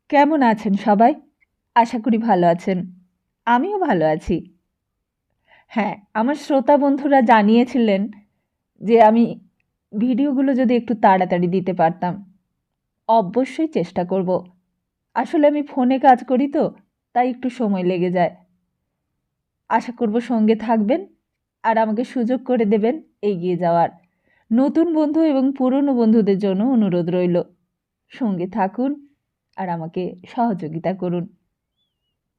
কেমন আছেন সবাই? আশা করি ভালো আছেন। আমিও ভালো আছি। হ্যাঁ, আমার শ্রোতা বন্ধুরা জানিয়েছিলেন যে আমি ভিডিওগুলো যদি একটু তাড়াতাড়ি দিতে পারতাম। অবশ্যই চেষ্টা করব। আসলে আমি ফোনে কাজ করি তো, তাই একটু সময় লেগে যায়। আশা করব সঙ্গে থাকবেন আর আমাকে সুযোগ করে দেবেন এগিয়ে যাওয়ার। নতুন বন্ধু এবং পুরনো বন্ধুদের জন্য অনুরোধ রইল, সঙ্গে থাকুন আর আমাকে সহযোগিতা করুন।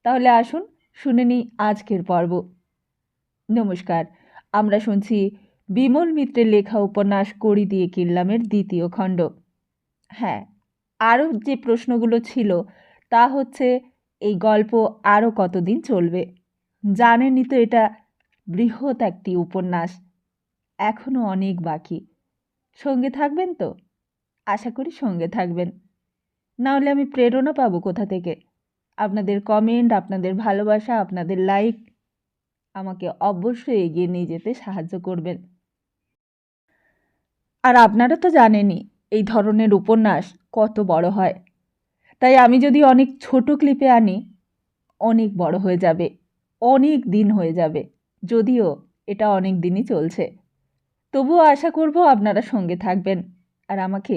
তাহলে আসুন শুনে নিই আজকের পর্ব। নমস্কার, আমরা শুনছি বিমল মিত্রের লেখা উপন্যাস কড়ি দিয়ে কিনলামের দ্বিতীয় খণ্ড। হ্যাঁ, আরও যে প্রশ্নগুলো ছিল তা হচ্ছে এই গল্প আরও কতদিন চলবে। জানেনই তো এটা বৃহৎ একটি উপন্যাস, এখনও অনেক বাকি। সঙ্গে থাকবেন তো? আশা করি সঙ্গে থাকবেন। না হলে আমি প্রেরণা পাবো কোথা থেকে? আপনাদের কমেন্ট, আপনাদের ভালোবাসা, আপনাদের লাইক আমাকে অবশ্যই এগিয়ে নিয়ে যেতে সাহায্য করবেন। আর আপনারা তো জানেনই এই ধরনের উপন্যাস কত বড় হয়, তাই আমি যদি অনেক ছোট ক্লিপে আনি অনেক বড় হয়ে যাবে, অনেক দিন হয়ে যাবে। যদিও এটা অনেক দিনই চলছে, তবুও আশা করব আপনারা সঙ্গে থাকবেন আর আমাকে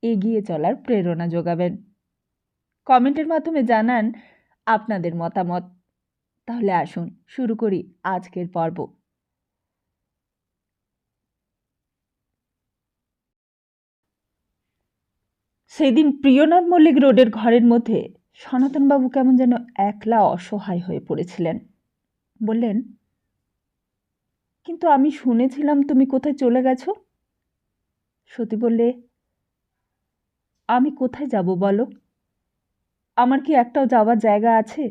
এগিয়ে চলার প্রেরণা যোগাবেন। কমেন্টের মাধ্যমে জানান আপনাদের মতামত। তাহলে আসুন শুরু করি আজকের পর্ব। সেদিন প্রিয়নাথ মল্লিক রোডের ঘরের মধ্যে সনাতনবাবু কেমন যেন একলা অসহায় হয়ে পড়েছিলেন। বললেন, কিন্তু আমি শুনেছিলাম তুমি কোথায় চলে গেছো? সতী বললে, আমি কোথায় যাব বলো? আমার কি একটাও যাওয়ার জায়গা আছে?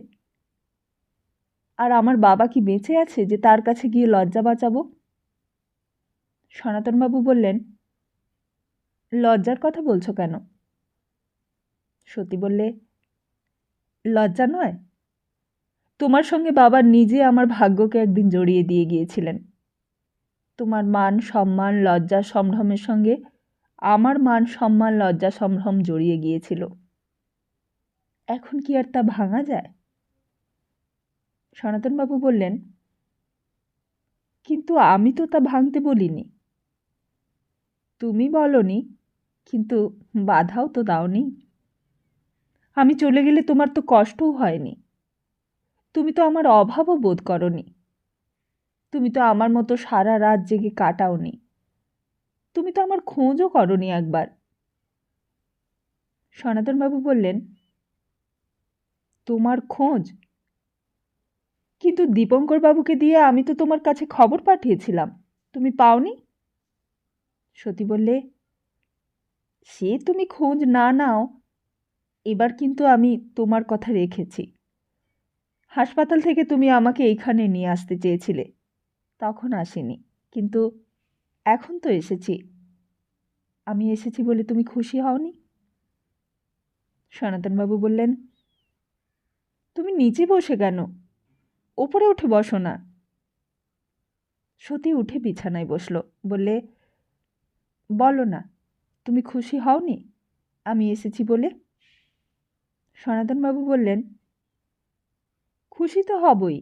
আর আমার বাবা কি বেঁচে আছে যে তার কাছে গিয়ে লজ্জা বাঁচাবো? সনাতনবাবু বললেন, লজ্জার কথা বলছো কেন? সতী বললে, লজ্জা নয়, তোমার সঙ্গে বাবা নিজে আমার ভাগ্যকে একদিন জড়িয়ে দিয়ে গিয়েছিলেন। তোমার মান সম্মান লজ্জা সম্ভ্রমের সঙ্গে আমার মান সম্মান লজ্জা সম্ভ্রম জড়িয়ে গিয়েছিল। এখন কি আর তা ভাঙা যায়? সনাতনবাবু বললেন, কিন্তু আমি তো তা ভাঙতে বলিনি। তুমি বলনি, কিন্তু বাধাও তো দাওনি। আমি চলে গেলে তোমার তো কষ্টও হয়নি। তুমি তো আমার অভাবও বোধ করনি। তুমি তো আমার মতো সারা রাত জেগে কাটাওনি। তুমি তো আমার খোঁজও করনি একবার। সনাতনবাবু বললেন, তোমার খোঁজ? কিন্তু দীপঙ্কর বাবুকে দিয়ে আমি তো তোমার কাছে খবর পাঠিয়েছিলাম, তুমি পাওনি। সতী বললে, সে তুমি খোঁজ না নাও, এবার কিন্তু আমি তোমার কথা রেখেছি। হাসপাতাল থেকে তুমি আমাকে এইখানে নিয়ে আসতে চেয়েছিলে, তখন আসিনি, কিন্তু এখন তো এসেছি। আমি এসেছি বলে তুমি খুশি হওনি? সনাতনবাবু বললেন, তুমি নিচে বসে কেন? ওপরে উঠে বসো না। সতী উঠে বিছানায় বসল। বললে, বলো না, তুমি খুশি হওনি আমি এসেছি বলে? সনাতনবাবু বললেন, খুশি তো হবই।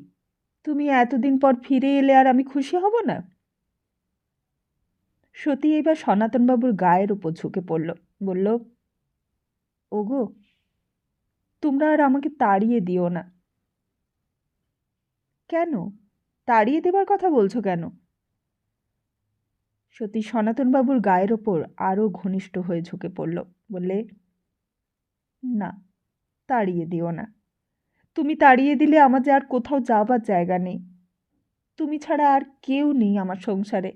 তুমি এতদিন পর ফিরে এলে আর আমি খুশি হব না? সতী এবার সনাতনবাবুর গায়ের উপর ঝুঁকে পড়ল। বলল, ওগো, তোমরা আর আমাকে তাড়িয়ে দিও না। কেন? তাড়িয়ে দেবার কথা বলছো কেন? সতী সনাতনবাবুর গায়ের ওপর আরও ঘনিষ্ঠ হয়ে ঝুঁকে পড়ল। বললে, না, তাড়িয়ে দিও না। তুমি তাড়িয়ে দিলে আমার যে আর কোথাও যাবার জায়গা নেই। তুমি ছাড়া আর কেউ নেই আমার সংসারে।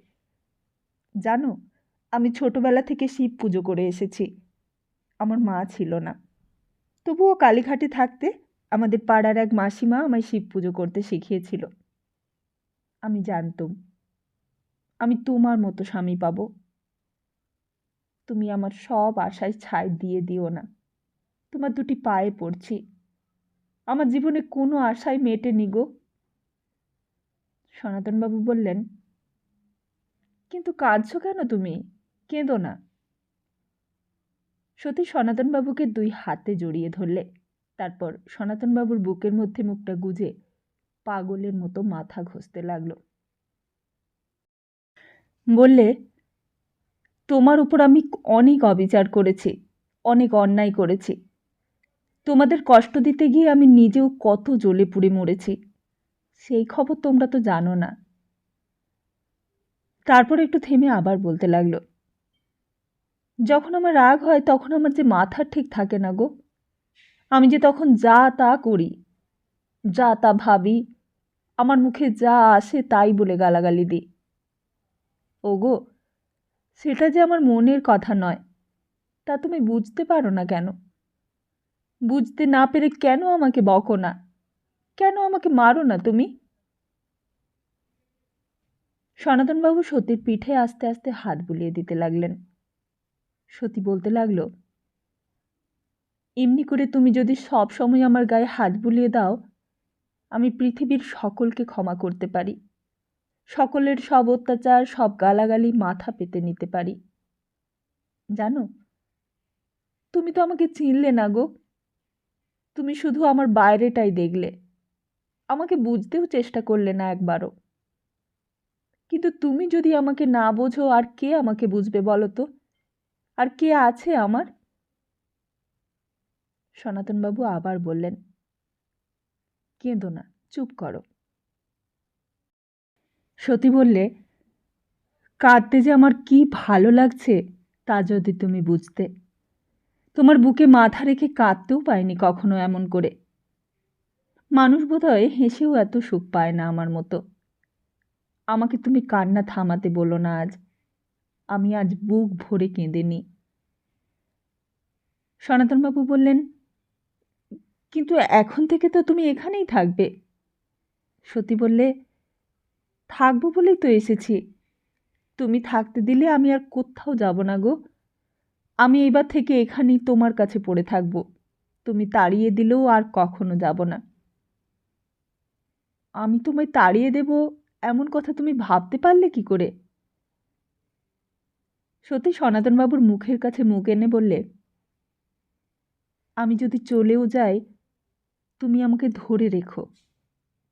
জানো, আমি ছোটবেলা থেকে শিব পুজো করে এসেছি। আমার মা ছিল না, তবুও কালীঘাটে থাকতে আমাদের পাড়ার এক মাসিমা আমায় শিব পুজো করতে শিখিয়েছিল। আমি জানতুম আমি তোমার মতো স্বামী পাবো। তুমি আমার সব আশায় ছাই দিয়ে দিও না। তোমার দুটি পায়ে পড়ছি। আমার জীবনে কোনো আশাই মেটেনি গো। সনাতনবাবু বললেন, কিন্তু কাঁদছো কেন তুমি? কেঁদো না। সতী সনাতনবাবুকে 2 হাতে জড়িয়ে ধরলে। তারপর সনাতনবাবুর বুকের মধ্যে মুখটা গুজে পাগলের মতো মাথা ঘষতে লাগলো। বললে, তোমার উপর আমি অনেক অবিচার করেছি, অনেক অন্যায় করেছি। তোমাদের কষ্ট দিতে গিয়ে আমি নিজেও কত জ্বলে পুড়ে মরেছি। সেই খবর তোমরা তো জানো না। তারপর একটু থেমে আবার বলতে লাগলো, যখন আমার রাগ হয় তখন আমার যে মাথা ঠিক থাকে না গো। আমি যে তখন যা তা করি, যা তা ভাবি, আমার মুখে যা আসে তাই বলে গালাগালি দিই। ওগো, সেটা যে আমার মনের কথা নয়, তা তুমি বুঝতে পারো না কেন? বুঝতে না পেরে কেন আমাকে বকো না? কেন আমাকে মারো না তুমি? সনাতনবাবু সতীর পিঠে আস্তে আস্তে হাত বুলিয়ে দিতে লাগলেন। সতী বলতে লাগলো, এমনি করে তুমি যদি সব সময় আমার গায়ে হাত বুলিয়ে দাও, আমি পৃথিবীর সকলকে ক্ষমা করতে পারি, সকলের সব অত্যাচার, সব গালাগালি মাথা পেতে নিতে পারি। জানো, তুমি তো আমাকে চিনলে না গো। তুমি শুধু আমার বাইরেটাই দেখলে, আমাকে বুঝতেও চেষ্টা করলে না একবারও। কিন্তু তুমি যদি আমাকে না বোঝো, আর কে আমাকে বুঝবে বলো তো? আর কে আছে আমার? সনাতনবাবু আবার বললেন, কেঁদো না, চুপ করো। সতী বললে, কাঁদতে যে আমার কি ভালো লাগছে তা যদি তুমি বুঝতে। তোমার বুকে মাথা রেখে কাঁদতেও পাইনি কখনো এমন করে। মানুষ বোধহয় হেসেও এত সুখ পায় না আমার মতো। আমাকে তুমি কান্না থামাতে বলো না আজ। আমি আজ বুক ভরে কেঁদে নি। সনাতনবাবু বললেন, কিন্তু এখন থেকে তো তুমি এখানেই থাকবে। সতী বললে, থাকবো বলেই তো এসেছি। তুমি থাকতে দিলে আমি আর কোথাও যাব না গো। আমি এবার থেকে এখানেই তোমার কাছে পড়ে থাকবো। তুমি তাড়িয়ে দিলেও আর কখনো যাব না। আমি তোমায় তাড়িয়ে দেব এমন কথা তুমি ভাবতে পারলে কি করে? সতী সনাতনবাবুর মুখের কাছে মুখ এনে বললে, আমি যদি চলেও যাই, তুমি আমাকে ধরে রেখো।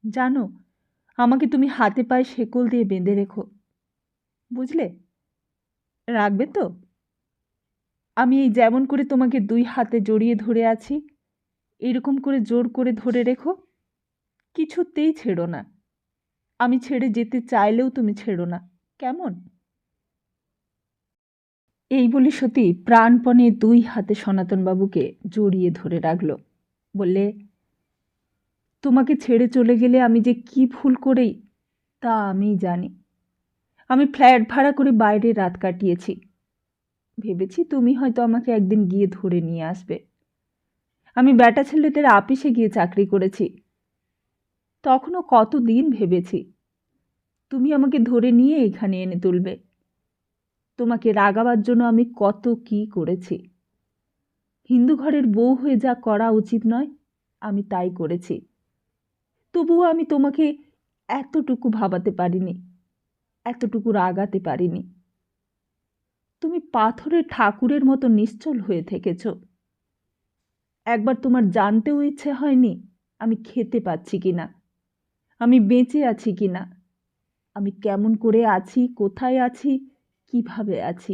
জানো, আমাকে তুমি হাতে পায়ে শেকল দিয়ে বেঁধে রেখো। বুঝলে? রাখবে তো? আমি এই যেমন করে তোমাকে 2 হাতে জড়িয়ে ধরে আছি, এরকম করে জোর করে ধরে রেখো। কিছুতেই ছেড়ো না। আমি ছেড়ে যেতে চাইলেও তুমি ছেড়ো না, কেমন? এই বলে সতী প্রাণপণে 2 হাতে সনাতনবাবুকে জড়িয়ে ধরে রাখল। বললে, তোমাকে ছেড়ে চলে গেলে আমি যে কি ভুল করি তা আমিই জানি। আমি ফ্ল্যাট ভাড়া করে বাইরে রাত কাটিয়েছি। ভেবেছি তুমি হয়তো আমাকে একদিন গিয়ে ধরে নিয়ে আসবে। আমি বেটা ছেলেদের আপিসে গিয়ে চাকরি করেছি। তখনও কতদিন ভেবেছি তুমি আমাকে ধরে নিয়ে এখানে এনে তুলবে। তোমাকে রাগাবার জন্য আমি কত কি করেছি। হিন্দু ঘরের বউ হয়ে যা করা উচিত নয়, আমি তাই করেছি। তবুও আমি তোমাকে এতটুকু ভাবাতে পারিনি, এতটুকু রাগাতে পারিনি। তুমি পাথরের ঠাকুরের মতো নিশ্চল হয়ে থেকেছ। একবার তোমার জানতেও ইচ্ছে হয়নি আমি খেতে পাচ্ছি কিনা, আমি বেঁচে আছি কিনা, আমি কেমন করে আছি, কোথায় আছি, কিভাবে আছি।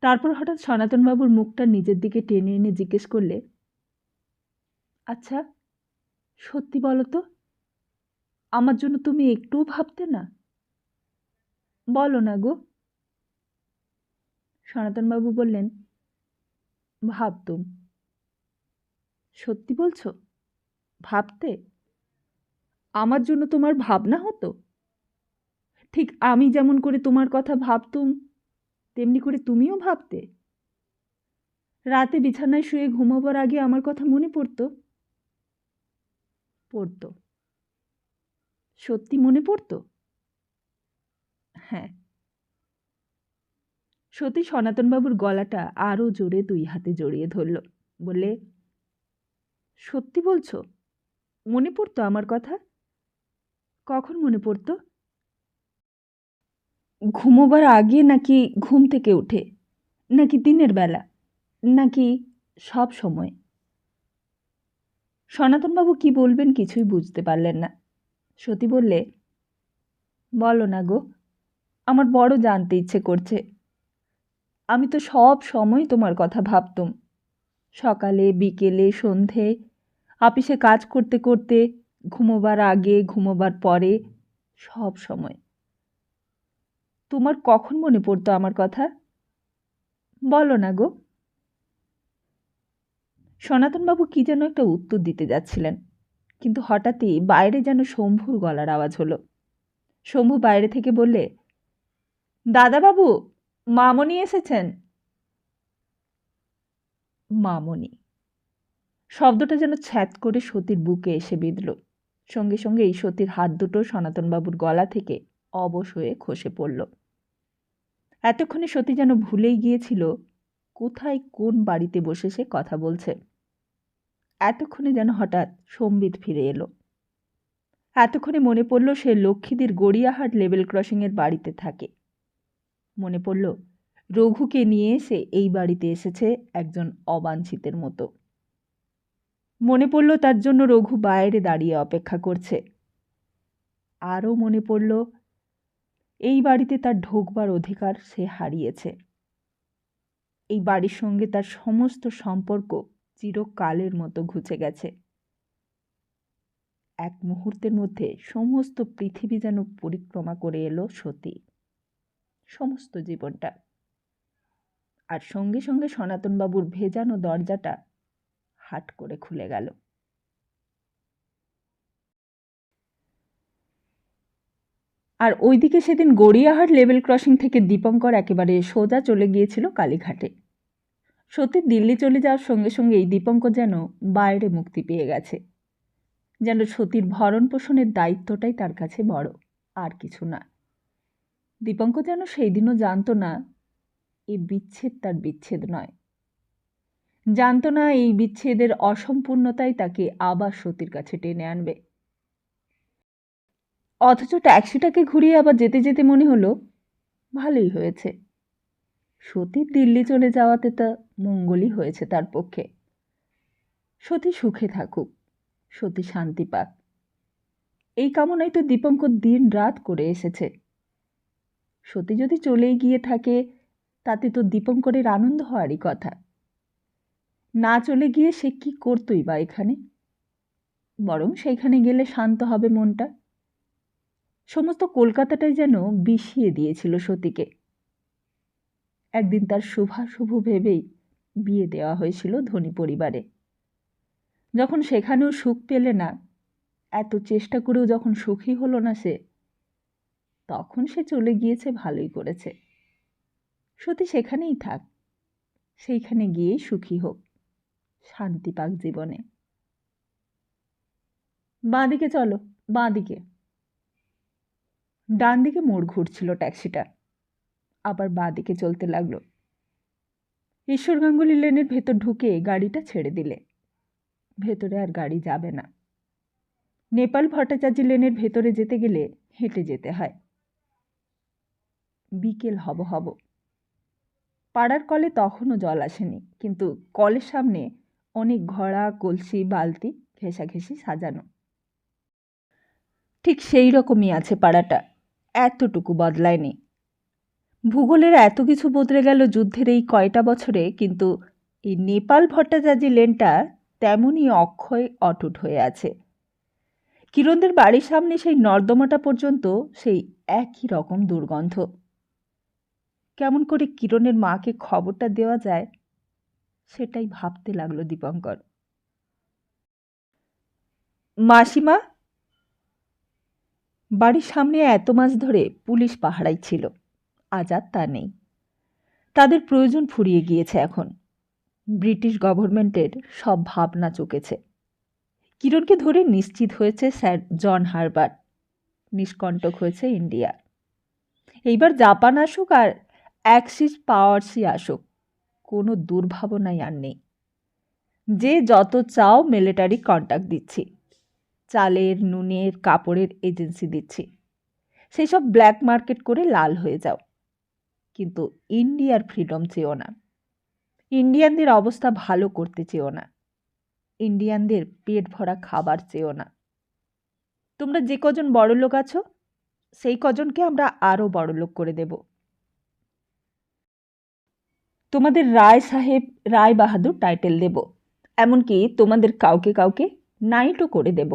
তারপর হঠাৎ সনাতনবাবুর মুখটা নিজের দিকে টেনে এনে জিজ্ঞেস করলে, আচ্ছা, সত্যি বলো তো, আমার জন্য তুমি একটুও ভাবতে না? বলো না গো। সনাতনবাবু বললেন, ভাবতুম। সত্যি বলছো? ভাবতে? আমার জন্য তোমার ভাবনা হতো? ঠিক আমি যেমন করে তোমার কথা ভাবতুম, তেমনি করে তুমিও ভাবতে? রাতে বিছানায় শুয়ে ঘুমাবার আগে আমার কথা মনে পড়তো? পড়তো। সত্যি মনে পড়তো? হ্যাঁ। সতী সনাতনবাবুর গলাটা আরও জোরে 2 হাতে জড়িয়ে ধরল। বললে, সত্যি বলছো? মনে পড়তো আমার কথা? কখন মনে পড়তো? ঘুমোবার আগে নাকি ঘুম থেকে উঠে, নাকি দিনের বেলা, নাকি সব সময়? সনাতনবাবু কি বলবেন কিছুই বুঝতে পারলেন না। সতী বললে, বলো না গো, আমার বড় জানতে ইচ্ছে করছে। আমি তো সব সময় তোমার কথা ভাবতুম, সকালে বিকেলে সন্ধে, অফিসে কাজ করতে করতে, ঘুমোবার আগে ঘুমোবার পরে, সব সময়। তোমার কখন মনে পড়তো আমার কথা? বলো না গো। সনাতনবাবু কি যেন একটা উত্তর দিতে যাচ্ছিলেন, কিন্তু হঠাৎই বাইরে যেন শম্ভুর গলার আওয়াজ হলো। শম্ভু বাইরে থেকে বললে, দাদাবাবু, মামনি এসেছেন। মামনি শব্দটা যেন ছ্যাঁত করে সতীর বুকে এসে বিঁধল। সঙ্গে সঙ্গে এই সতীর হাত দুটো সনাতনবাবুর গলা থেকে অবশ হয়ে খসে পড়ল। এতক্ষণে সতী যেন ভুলেই গিয়েছিল কোথায় কোন বাড়িতে বসে সে কথা বলছে। এতক্ষণে যেন হঠাৎ সম্বিত ফিরে এলো। এতক্ষণে মনে পড়ল সে লক্ষ্মীদের গড়িয়াহাট লেভেল ক্রসিংয়ের বাড়িতে থাকে। মনে পড়ল রঘুকে নিয়ে সে এই বাড়িতে এসেছে একজন অবাঞ্ছিতের মতো। মনে পড়ল তার জন্য রঘু বাইরে দাঁড়িয়ে অপেক্ষা করছে। আরও মনে পড়ল এই বাড়িতে তার ঢোকবার অধিকার সে হারিয়েছে। এই বাড়ির সঙ্গে তার সমস্ত সম্পর্ক চিরকালের মতো ঘুচে গেছে। এক মুহূর্তের মধ্যে সমস্ত পৃথিবী যেন পরিক্রমা করে এলো সতী, সমস্ত জীবনটা। আর সঙ্গে সঙ্গে সনাতনবাবুর ভেজানো দরজাটা হাট করে খুলে গেল। আর ওইদিকে সেদিন গড়িয়াহাট লেভেল ক্রসিং থেকে দীপঙ্কর একেবারে সোজা চলে গিয়েছিল কালীঘাটে। সত্যি দিল্লি চলে যাওয়ার সঙ্গে সঙ্গেই দীপঙ্কর যেন বাইরে মুক্তি পেয়ে গেছে। যেন সতীর ভরণ পোষণের দায়িত্বটাই তার কাছে বড়, আর কিছু না। দীপঙ্কর যেন সেই দিনও জানত না এই বিচ্ছেদ তার বিচ্ছেদ নয়, জানত না এই বিচ্ছেদের অসম্পূর্ণতাই তাকে আবার সতীর কাছে টেনে আনবে। অথচ ট্যাক্সিটাকে ঘুরিয়ে আবার যেতে যেতে মনে হলো ভালোই হয়েছে, সতীর দিল্লি চলে যাওয়াতে তা মঙ্গলই হয়েছে তার পক্ষে। সতী সুখে থাকুক, সতী শান্তি পাক, এই কামনাই তো দীপঙ্কর দিন রাত করে এসেছে। সতী যদি চলেই গিয়ে থাকে তাতে তো দীপঙ্করের আনন্দ হওয়ারই কথা। না চলে গিয়ে সে কি করতই বা এখানে? বরং সেইখানে গেলে শান্ত হবে মনটা। সমস্ত কলকাতাটাই যেন বিষিয়ে দিয়েছিল সতীকে। একদিন তার শুভাশুভ ভেবেই বিয়ে দেওয়া হয়েছিল ধনী পরিবারে। যখন সেখানেও সুখ পেলে না, এত চেষ্টা করেও যখন সুখী হলো না সে, তখন সে চলে গিয়েছে, ভালোই করেছে। সতী সেখানেই থাক, সেইখানে গিয়েই সুখী হোক, শান্তি পাক জীবনে। বাঁ দিকে চলো, বাঁ দিকে। ডান দিকে মোড় ঘুরছিল ট্যাক্সিটা, আবার বাঁ দিকে চলতে লাগলো। ঈশ্বর গাঙ্গুলি লেনের ভেতর ঢুকে গাড়িটা ছেড়ে দিলে। ভেতরে আর গাড়ি যাবে না। নেপাল ভট্টাচার্য লেনের ভেতরে যেতে গেলে হেঁটে যেতে হয়। বিকেল হব হব। পাড়ার কলে তখনও জল আসেনি, কিন্তু কলের সামনে অনেক ঘড়া, কলসি, বালতি ঘেঁষাঘেঁষি সাজানো। ঠিক সেই রকমই আছে পাড়াটা, এতটুকু বদলায়নি। ভূগোলের এত কিছু বদলে গেল যুদ্ধের এই কয়টা বছরে, কিন্তু এই নেপাল ভট্টাচার্য লেনটা তেমনই অক্ষয় অটুট হয়ে আছে। কিরণদের বাড়ির সামনে সেই নর্দমাটা পর্যন্ত সেই একই রকম দুর্গন্ধ। কেমন করে কিরণের মাকে খবরটা দেওয়া যায় সেটাই ভাবতে লাগলো দীপঙ্কর। মাসিমা, বাড়ির সামনে এত মাস ধরে পুলিশ পাহারাই ছিল, আজ আর তা নেই। তাদের প্রয়োজন ফুরিয়ে গিয়েছে এখন। ব্রিটিশ গভর্নমেন্টের সব ভাবনা চুকেছে। কিরণকে ধরে নিশ্চিত হয়েছে স্যার জন হারবার্ট, নিষ্কণ্টক হয়েছে ইন্ডিয়া। এইবার জাপান আসুক আর অ্যাক্সিস পাওয়ার্সই আসুক, কোনো দুর্ভাবনাই আর নেই। যে যত চাও মিলিটারি কন্ট্যাক্ট দিচ্ছি, চালের, নুনের, কাপড়ের এজেন্সি দিচ্ছি, সেই সব ব্ল্যাক মার্কেট করে লাল হয়ে যাও, কিন্তু ইন্ডিয়ার ফ্রিডম চেয়েও না। ইন্ডিয়ানদের অবস্থা ভালো করতে চেও না, ইন্ডিয়ানদের পেট ভরা খাবার চেও না। তোমরা যে কজন বড়লোক আছো সেই কজনকে আমরা আরও বড়লোক করে দেব। তোমাদের রায় সাহেব, রায় বাহাদুর টাইটেল দেব, এমনকি তোমাদের কাউকে কাউকে নাইটও করে দেব।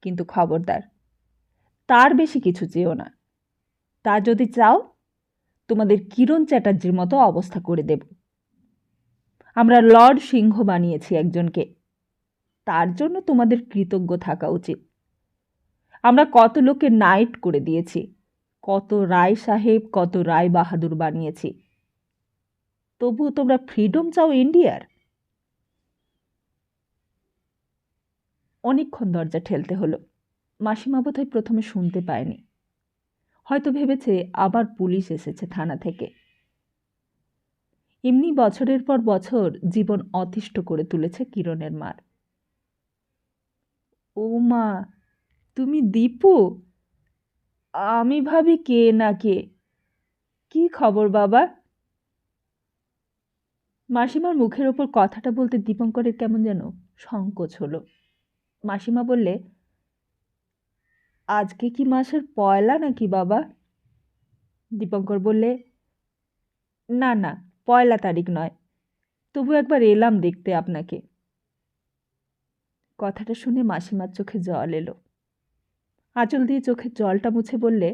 কিন্তু খবরদার, তার বেশি কিছু চেও না। তা যদি চাও, তোমাদের কিরণ চ্যাটার্জির মতো অবস্থা করে দেব। আমরা লর্ড সিংহ বানিয়েছি একজনকে, তার জন্য তোমাদের কৃতজ্ঞ থাকা উচিত। আমরা কত লোকে নাইট করে দিয়েছি, কত রায় সাহেব, কত রায় বাহাদুর বানিয়েছি। তবুও তোমরা ফ্রিডম চাও ইন্ডিয়ার? অনেকক্ষণ দরজা ঠেলতে হলো। মাসিমা বোধহয় প্রথমে শুনতে পায়নি, হয়তো ভেবেছে আবার পুলিশ এসেছে থানা থেকে। এমনি বছরের পর বছর জীবন অতিষ্ঠ করে তুলেছে কিরণের মার। ও মা, তুমি দীপু? আমি ভাবি কে না কে। কি খবর বাবা? মাসিমার মুখের ওপর কথাটা বলতে দীপঙ্করের কেমন যেন সংকোচ হলো। মাসিমা বললে, আজকে কি মাসের পয়লা নাকি বাবা? দীপঙ্কর বললে, না না, পয়লা তারিখ নয়, তবু একবার এলাম দেখতে আপনাকে। কথাটা শুনে মাসিমার চোখে জল এলো। আঁচল দিয়ে চোখের জলটা মুছে বললে,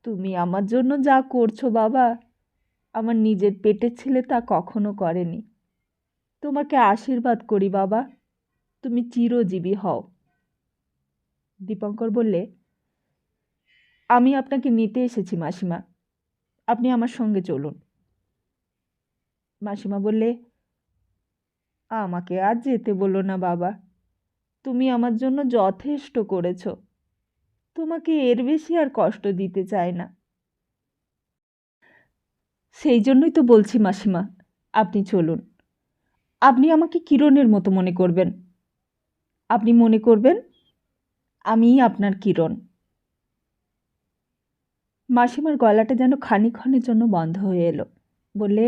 তুমি আমার জন্য যা করছো বাবা, আমার নিজের পেটের ছেলে তা কখনো করেনি। তোমাকে আশীর্বাদ করি বাবা, তুমি চিরজীবী হও। দীপঙ্কর বললে, আমি আপনাকে নিতে এসেছি মাসিমা, আপনি আমার সঙ্গে চলুন। মাসিমা বললে, আমাকে আর যেতে বলো না বাবা, তুমি আমার জন্য যথেষ্ট করেছ, তোমাকে এর বেশি আর কষ্ট দিতে চাই না। সেই জন্যই তো বলছি মাসিমা, আপনি চলুন। আপনি আমাকে কিরণের মতো মনে করবেন, আপনি মনে করবেন আমিই আপনার কিরণ। মাসিমার গলাটা যেন খানিকক্ষণের জন্য বন্ধ হয়ে এলো। বললে,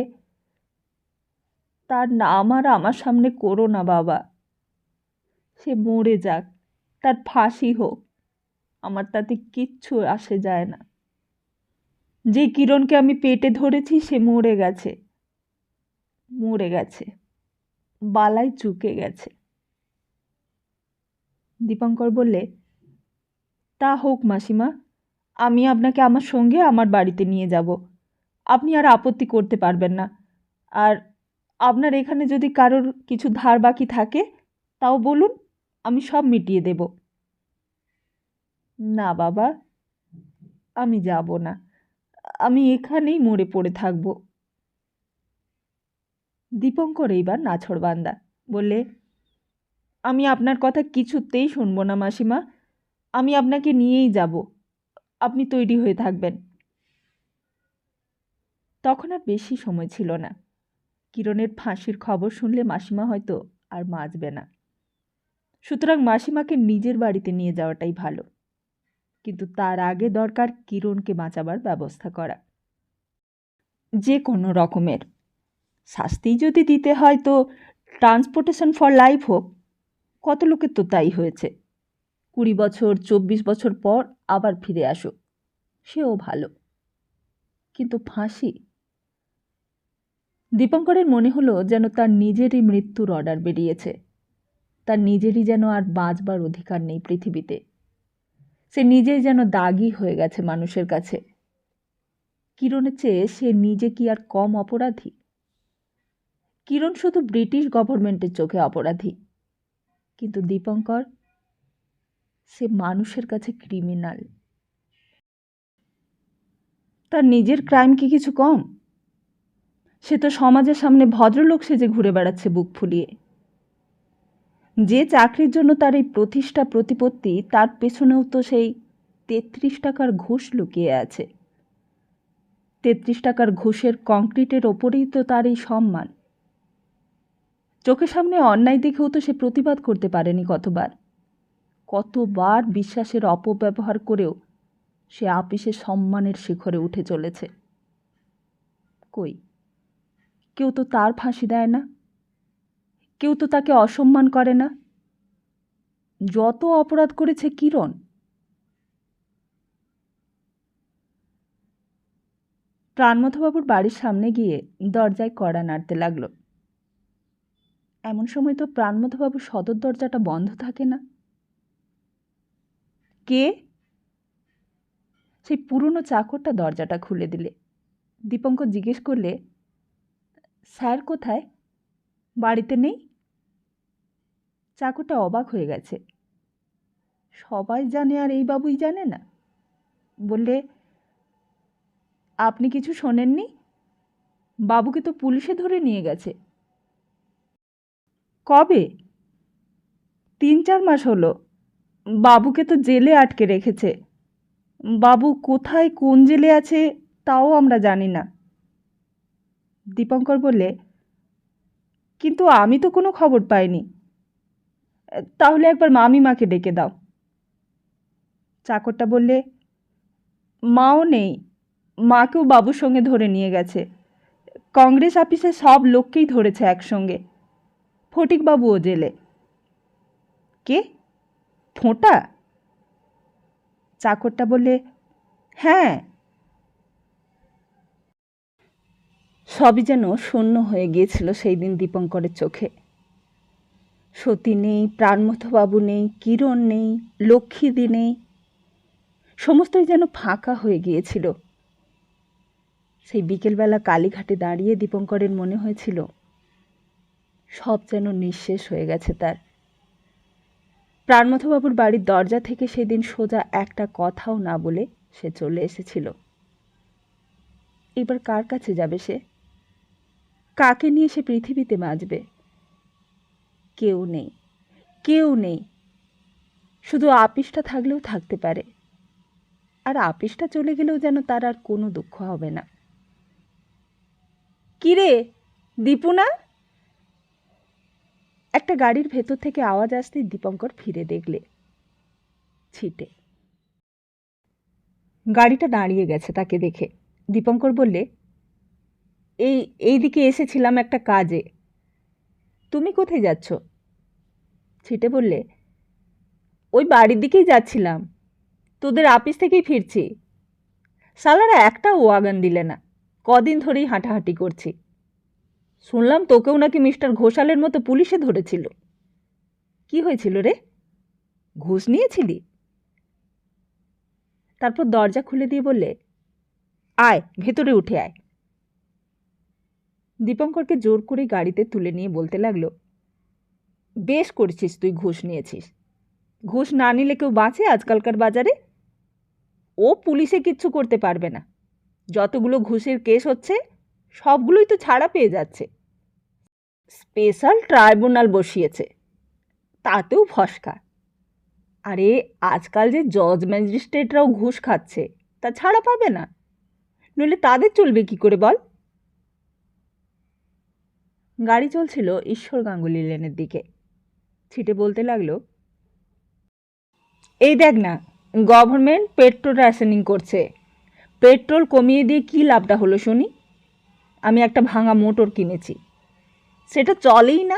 তার নাম আর আমার সামনে করো না বাবা, সে মরে যাক, তার ফাঁসি হোক, আমার তাতে কিচ্ছু আসে যায় না। যে কিরণকে আমি পেটে ধরেছি সে মরে গেছে, মরে গেছে, বালাই চুকে গেছে। দীপঙ্কর বললে, তা হোক মাসিমা, আমি আপনাকে আমার সঙ্গে আমার বাড়িতে নিয়ে যাব, আপনি আর আপত্তি করতে পারবেন না। আর আপনার এখানে যদি কারোর কিছু ধার বাকি থাকে তাও বলুন, আমি সব মিটিয়ে দেব। না বাবা, আমি যাব না, আমি এখানেই মরে পড়ে থাকব। দীপঙ্কর এইবার নাছোড়বান্দা, বললে, আমি আপনার কথা কিছুতেই শুনব না মাসিমা, আমি আপনাকে নিয়েই যাব, আপনি তৈরি হয়ে থাকবেন। তখন আর বেশি সময় ছিল না। কিরণের ফাঁসির খবর শুনলে মাসিমা হয়তো আর বাঁচবে না। সুতরাং মাসিমাকে নিজের বাড়িতে নিয়ে যাওয়াটাই ভালো। কিন্তু তার আগে দরকার কিরণকে বাঁচাবার ব্যবস্থা করা, যে কোনো রকমের। শাস্তি যদি দিতে হয় তো ট্রান্সপোর্টেশন ফর লাইফ হোক। কত লোকের তো তাই হয়েছে। 20 বছর 24 বছর পর আবার ফিরে আসুক, সেও ভালো। কিন্তু ফাঁসি? দীপঙ্করের মনে হলো যেন তার নিজেরই মৃত্যুর অর্ডার বেরিয়েছে। তার নিজেরই যেন আর বাঁচবার অধিকার নেই পৃথিবীতে। সে নিজেই যেন দাগী হয়ে গেছে মানুষের কাছে। কিরণের চেয়ে সে নিজে কি আর কম অপরাধী? কিরণ শুধু ব্রিটিশ গভর্নমেন্টের চোখে অপরাধী, কিন্তু দীপঙ্কর, সে মানুষের কাছে ক্রিমিনাল। তার নিজের ক্রাইম কি কিছু কম? সে তো সমাজের সামনে ভদ্রলোক সেজে ঘুরে বেড়াচ্ছে বুক ফুলিয়ে। যে চাকরির জন্য তার এই প্রতিষ্ঠা প্রতিপত্তি, তার পেছনেও তো সেই 33 টাকার ঘুষ লুকিয়ে আছে। 33 টাকার ঘুষের কংক্রিটের ওপরেই তো তার এই সম্মান। চোখের সামনে অন্যায় দেখেও তো সে প্রতিবাদ করতে পারেনি কতবার। কতবার বিশ্বাসের অপব্যবহার করেও সে আপিসে সম্মানের শিখরে উঠে চলেছে। কই, কেউ তো তার ফাঁসি দেয় না, কেউ তো তাকে অসম্মান করে না। যত অপরাধ করেছে কিরণ। প্রাণমথবাবুর বাড়ির সামনে গিয়ে দরজায় কড়া নাড়তে লাগলো। এমন সময় তো প্রাণমথবাবুর সদর দরজাটা বন্ধ থাকে না। কে? সেই পুরনো চাকরটা দরজাটা খুলে দিলে। দীপঙ্কর জিজ্ঞেস করলে, স্যার কোথায়? বাড়িতে নেই? চাকরটা অবাক হয়ে গেছে। সবাই জানে আর এই বাবুই জানে না। বললে, আপনি কিছু শোনেননি? বাবুকে তো পুলিশে ধরে নিয়ে গেছে। কবে? 3-4 মাস হলো। বাবুকে তো জেলে আটকে রেখেছে। বাবু কোথায় কোন জেলে আছে তাও আমরা জানি না। দীপঙ্কর বললে, কিন্তু আমি তো কোনো খবর পাইনি। তাহলে একবার মামিমাকে ডেকে দাও। চাকরটা বললে, মাও নেই, মাকেও বাবুর সঙ্গে ধরে নিয়ে গেছে। কংগ্রেস অফিসে সব লোককেই ধরেছে একসঙ্গে। ফটিকবাবুও জেলে। কে? ফোঁটা? চাকরটা বললে, হ্যাঁ। সবই যেন শূন্য হয়ে গিয়েছিল সেই দিন দীপঙ্করের চোখে। সতী নেই, প্রাণমথবাবু নেই, কিরণ নেই, লক্ষ্মীদি নেই, সমস্তই যেন ফাঁকা হয়ে গিয়েছিল। সেই বিকেলবেলা কালীঘাটে দাঁড়িয়ে দীপঙ্করের মনে হয়েছিল সব যেন নিঃশেষ হয়ে গেছে তার। প্রাণমথবাবুর বাড়ির দরজা থেকে সেদিন সোজা একটা কথাও না বলে সে চলে এসেছিল। এবার কার কাছে যাবে সে? কাকে নিয়ে সে পৃথিবীতে বাঁচবে? কেউ নেই, কেউ নেই। শুধু আপিসটা থাকলেও থাকতে পারে, আর আপিসটা চলে গেলেও যেন তার আর কোনো দুঃখ হবে না। কিরে, দীপু না? একটা গাড়ির ভেতর থেকে আওয়াজ আসতেই দীপঙ্কর ফিরে দেখলে ছিটে। গাড়িটা দাঁড়িয়ে গেছে তাকে দেখে। দীপঙ্কর বললে, এই দিকে এসেছিলাম একটা কাজে। তুমি কোথায় যাচ্ছ? ছিটে বললে, ওই বাড়ির দিকেই যাচ্ছিলাম, তোদের আপিস থেকেই ফিরছি। শালারা একটা ওয়াগন দিলে না, কদিন ধরেই হাঁটাহাঁটি করছি। শুনলাম তোকেও নাকি মিস্টার ঘোষালের মতো পুলিশে ধরেছিল। কি হয়েছিল রে? ঘুষ নিয়েছিলি? তারপর দরজা খুলে দিয়ে বললে, আয় ভেতরে উঠে আয়। দীপঙ্করকে জোর করে গাড়িতে তুলে নিয়ে বলতে লাগলো, বেশ করেছিস তুই ঘুষ নিয়েছিস। ঘুষ না নিলে কেউ বাঁচে আজকালকার বাজারে? ও পুলিশে কিচ্ছু করতে পারবে না। যতগুলো ঘুষের কেস হচ্ছে সবগুলোই তো ছাড়া পেয়ে যাচ্ছে। স্পেশাল ট্রাইব্যুনাল বসিয়েছে, তাতেও ফসকা। আরে আজকাল যে জজ ম্যাজিস্ট্রেটরাও ঘুষ খাচ্ছে, তা ছাড়া পাবে না? নইলে তাদের চলবে কি করে বল? গাড়ি চলছিল ঈশ্বর গাঙ্গুলি লেনের দিকে। ছিটে বলতে লাগলো, এই দেখ না, গভর্নমেন্ট পেট্রোল রেশনিং করছে। পেট্রোল কমিয়ে দিয়ে কী লাভটা হলো শুনি? আমি একটা ভাঙা মোটর কিনেছি, সেটা চলেই না।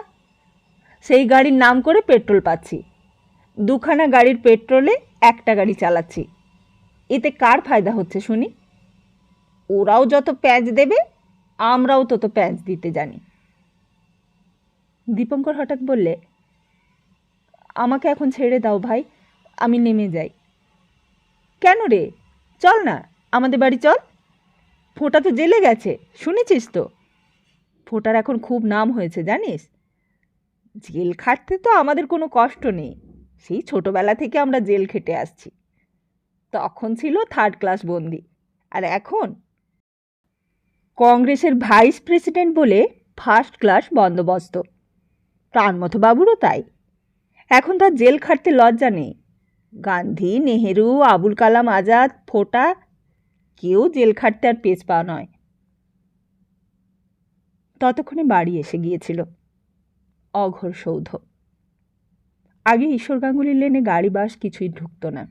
সেই গাড়ির নাম করে পেট্রোল পাচ্ছি। 2খানা গাড়ির পেট্রোলে একটা গাড়ি চালাচ্ছি। এতে কার ফায়দা হচ্ছে শুনি? ওরাও যত প্যাঁচ দেবে, আমরাও তত প্যাঁচ দিতে জানি। দীপঙ্কর হঠাৎ বললে, আমাকে এখন ছেড়ে দাও ভাই, আমি নেমে যাই। কেন রে? চল না, আমাদের বাড়ি চল। ফোঁটা তো জেলে গেছে, শুনেছিস তো? ফোঁটার এখন খুব নাম হয়েছে জানিস। জেল খাটতে তো আমাদের কোনো কষ্ট নেই, সেই ছোটবেলা থেকে আমরা জেল খেটে আসছি। তখন ছিল 3rd ক্লাস বন্দি, আর এখন কংগ্রেসের ভাইস প্রেসিডেন্ট বলে 1st ক্লাস বন্দোবস্ত। প্রাণমথবাবুরও তাই। এখন তার জেল খাটতে লজ্জা নেই। গান্ধী, নেহেরু, আবুল কালাম আজাদ, ফোঁটা, কেউ জেল খাটতে আর পেছ পা নয়। ততক্ষণে বাড়ি এসে গিয়েছিল অঘোর সৌধ। আগে ঈশ্বর গাঙ্গুলি লেনে গাড়ি বাস কিছুই ঢুকত না।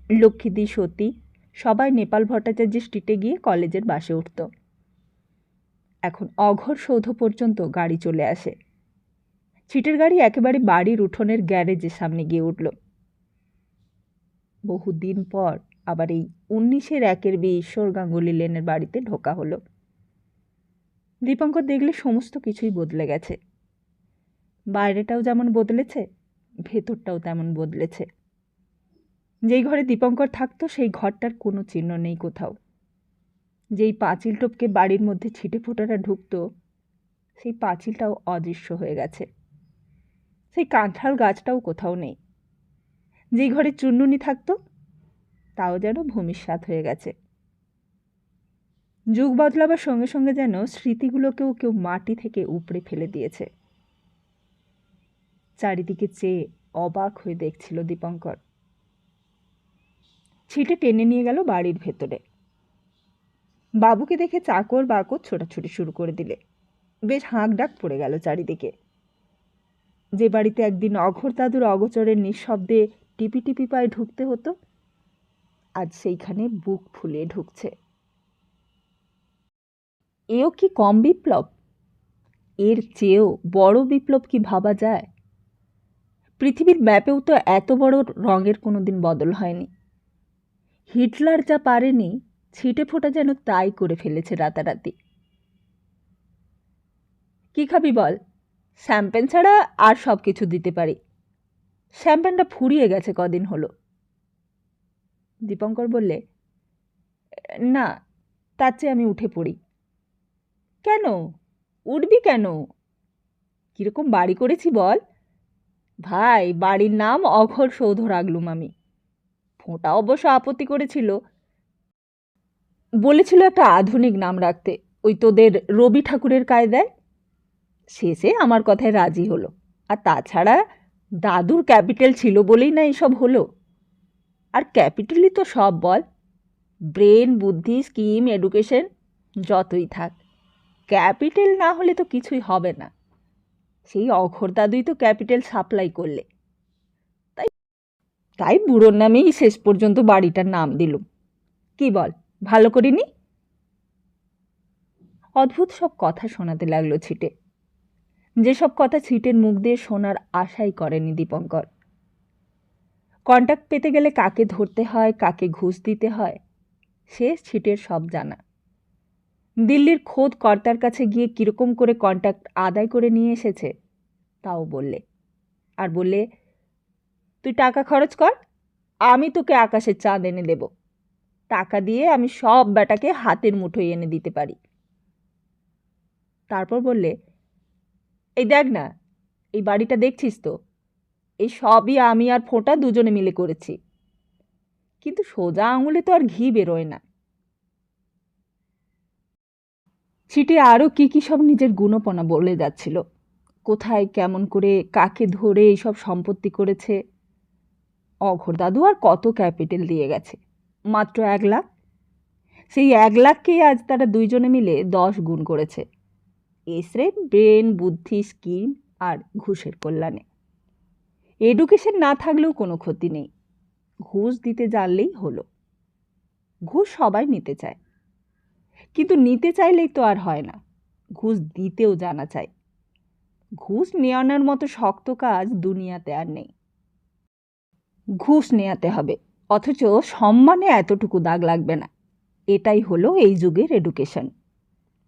লক্ষ্মীদি, সতী সবাই নেপাল ভট্টাচার্যের স্ট্রিটে গিয়ে কলেজের বাসে উঠত। এখন অঘর সৌধ পর্যন্ত গাড়ি চলে আসে। ছিটের গাড়ি একেবারে বাড়ির উঠোনের গ্যারেজের সামনে গিয়ে উঠল। বহুদিন পর আবার এই 19-1 ঈশ্বর গাঙ্গুলি লেনের বাড়িতে ঢোকা হলো। দীপঙ্কর দেখলে সমস্ত কিছুই বদলে গেছে। বাইরেটাও যেমন বদলেছে, ভেতরটাও তেমন বদলেছে। যেই ঘরে দীপঙ্কর থাকতো সেই ঘরটার কোনো চিহ্ন নেই কোথাও। যেই পাঁচিল টপকে বাড়ির মধ্যে ছিটে ফোঁটারা ঢুকত, সেই পাঁচিলটাও অদৃশ্য হয়ে গেছে। সেই কাঁঠাল গাছটাও কোথাও নেই। যেই ঘরে চুন্নুনি থাকতো, তাও যেন ভূমিসাৎ হয়ে গেছে। যুগ বদলাবার সঙ্গে সঙ্গে যেন স্মৃতিগুলোকেও কেউ মাটি থেকে উপড়ে ফেলে দিয়েছে। চারিদিকে চেয়ে অবাক হয়ে দেখছিল দীপঙ্কর। ছিটে টেনে নিয়ে গেল বাড়ির ভেতরে। বাবুকে দেখে চাকর বাকর ছোটাছুটি শুরু করে দিলে। বেশ হাঁক ডাক পড়ে গেল চারিদিকে। যে বাড়িতে একদিন অঘোর দাদুর অগোচরের নিঃশব্দে টিপি টিপি পায়ে ঢুকতে হতো, আজ সেইখানে বুক ফুলিয়ে ঢুকছে। এও কি কম বিপ্লব? এর চেয়েও বড় বিপ্লব কি ভাবা যায়? পৃথিবীর ম্যাপেও তো এত বড় রঙের কোনোদিন বদল হয়নি। হিটলার যা পারেনি, ছিটে ফোঁটা যেন তাই করে ফেলেছে রাতারাতি। কি খাবি বল? শ্যাম্পেন ছাড়া আর সব কিছু দিতে পারি। শ্যাম্পেনটা ফুরিয়ে গেছে কদিন হলো। দীপঙ্কর বললে, না, তার চেয়ে আমি উঠে পড়ি। কেন? উঠবি কেন? কিরকম বাড়ি করেছি বল? ভাই, বাড়ির নাম অঘর সৌধ রাখলুম আমি। ফোঁটা অবশ্য আপত্তি করেছিল, বলেছিল একটা আধুনিক নাম রাখতে, ওই তোদের রবি ঠাকুরের কায়দায়। শেষে আমার কথায় রাজি হলো। আর তাছাড়া দাদুর ক্যাপিটাল ছিল বলেই না এসব হলো। আর ক্যাপিটালই তো সব বল। ব্রেন, বুদ্ধি, স্কিম, এডুকেশন যতই থাক, ক্যাপিটাল না হলে তো কিছুই হবে না। সেই অঘোর দাদুই তো ক্যাপিটাল সাপ্লাই করলে। তাই বুড়োর নামেই শেষ পর্যন্ত বাড়িটার নাম দিলুম। কি বল, ভালো করিনি? অদ্ভুত সব কথা শোনাতে লাগলো ছিটে। যেসব কথা ছিটের মুখ দিয়ে শোনার আশাই করেনি দীপঙ্কর। কন্ট্যাক্ট পেতে গেলে কাকে ধরতে হয়, কাকে ঘুষ দিতে হয়, সে ছিটের সব জানা। দিল্লির খোদ কর্তার কাছে গিয়ে কিরকম করে কন্ট্যাক্ট আদায় করে নিয়ে এসেছে তাও বললে। আর বললে, তুই টাকা খরচ কর, আমি তোকে আকাশের চাঁদ এনে দেব। টাকা দিয়ে আমি সব ব্যাটাকে হাতের মুঠোয় এনে দিতে পারি। তারপর বললে, এই দেখ না, এই বাড়িটা দেখছিস তো, এই সবই আমি আর ফোঁটা দুজনে মিলে করেছি। কিন্তু সোজা আঙুলে তো আর ঘি বেরোয় না। ছিটে আরও কী কী সব নিজের গুণপনা বলে যাচ্ছিল। কোথায় কেমন করে কাকে ধরে এইসব সম্পত্তি করেছে। অঘোর দাদু আর কত ক্যাপিটাল দিয়ে গেছে? মাত্র 1 লাখ। সেই 1 লাখকেই আজ তারা দুইজনে মিলে 10 গুণ করেছে। এসরে ব্রেন, বুদ্ধি, স্কিম আর ঘুষের কল্যাণে। এডুকেশন না থাকলেও কোনো ক্ষতি নেই, ঘুষ দিতে জানলেই হলো। ঘুষ সবাই নিতে চায়, কিন্তু নিতে চাইলেই তো আর হয় না, ঘুষ দিতেও জানা চাই। ঘুষ নেওয়ানোর মতো শক্ত কাজ দুনিয়াতে আর নেই। ঘুষ নেওয়াতে হবে, অথচ সম্মানে এতটুকু দাগ লাগবে না। এটাই হলো এই যুগের এডুকেশন।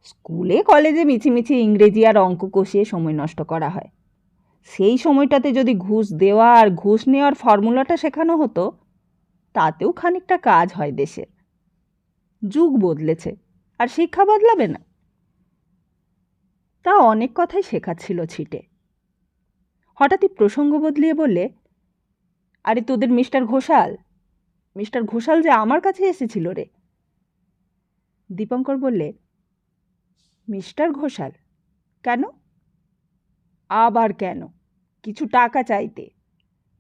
স্কুলে কলেজে মিছিমিছি ইংরেজি আর অঙ্ক কষিয়ে সময় নষ্ট করা হয়। সেই সময়টাতে যদি ঘুষ দেওয়া আর ঘুষ নেওয়ার ফর্মুলাটা শেখানো হতো, তাতেও খানিকটা কাজ হয় দেশের। যুগ বদলেছে, আর শিক্ষা বদলাবে না? তা অনেক কথাই শেখাচ্ছিল ছিটে। হঠাৎই প্রসঙ্গ বদলিয়ে বললে, আরে তোদের মিস্টার ঘোষাল যে আমার কাছে এসেছিল রে। দীপঙ্কর বললে, মিস্টার ঘোষাল? কেন? আবার কেন? কিছু টাকা চাইতে।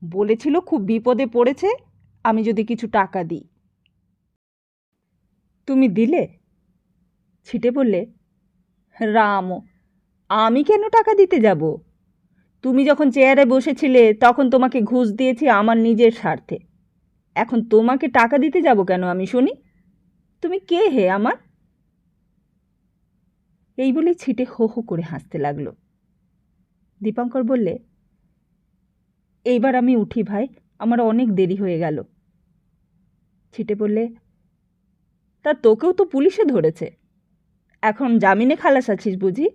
বলেছিল খুব বিপদে পড়েছে, আমি যদি কিছু টাকা দিই। তুমি দিলে? ছিটে বললে, রাম, আমি কেন টাকা দিতে যাব? তুমি যখন চেয়ারে বসেছিলে তখন তোমাকে ঘুষ দিয়েছি আমার নিজের স্বার্থে। এখন তোমাকে টাকা দিতে যাব কেন আমি শুনি? তুমি কে হে আমার? এই বলেই ছিটে হো হো করে হাসতে লাগলো। দীপঙ্কর বললে, এইবার আমি উঠি ভাই, আমার অনেক দেরি হয়ে গেল। ছিটে বললে, তা তোকেও তো পুলিশে ধরেছে, এখন জামিনে খালাস আছিস বুঝি?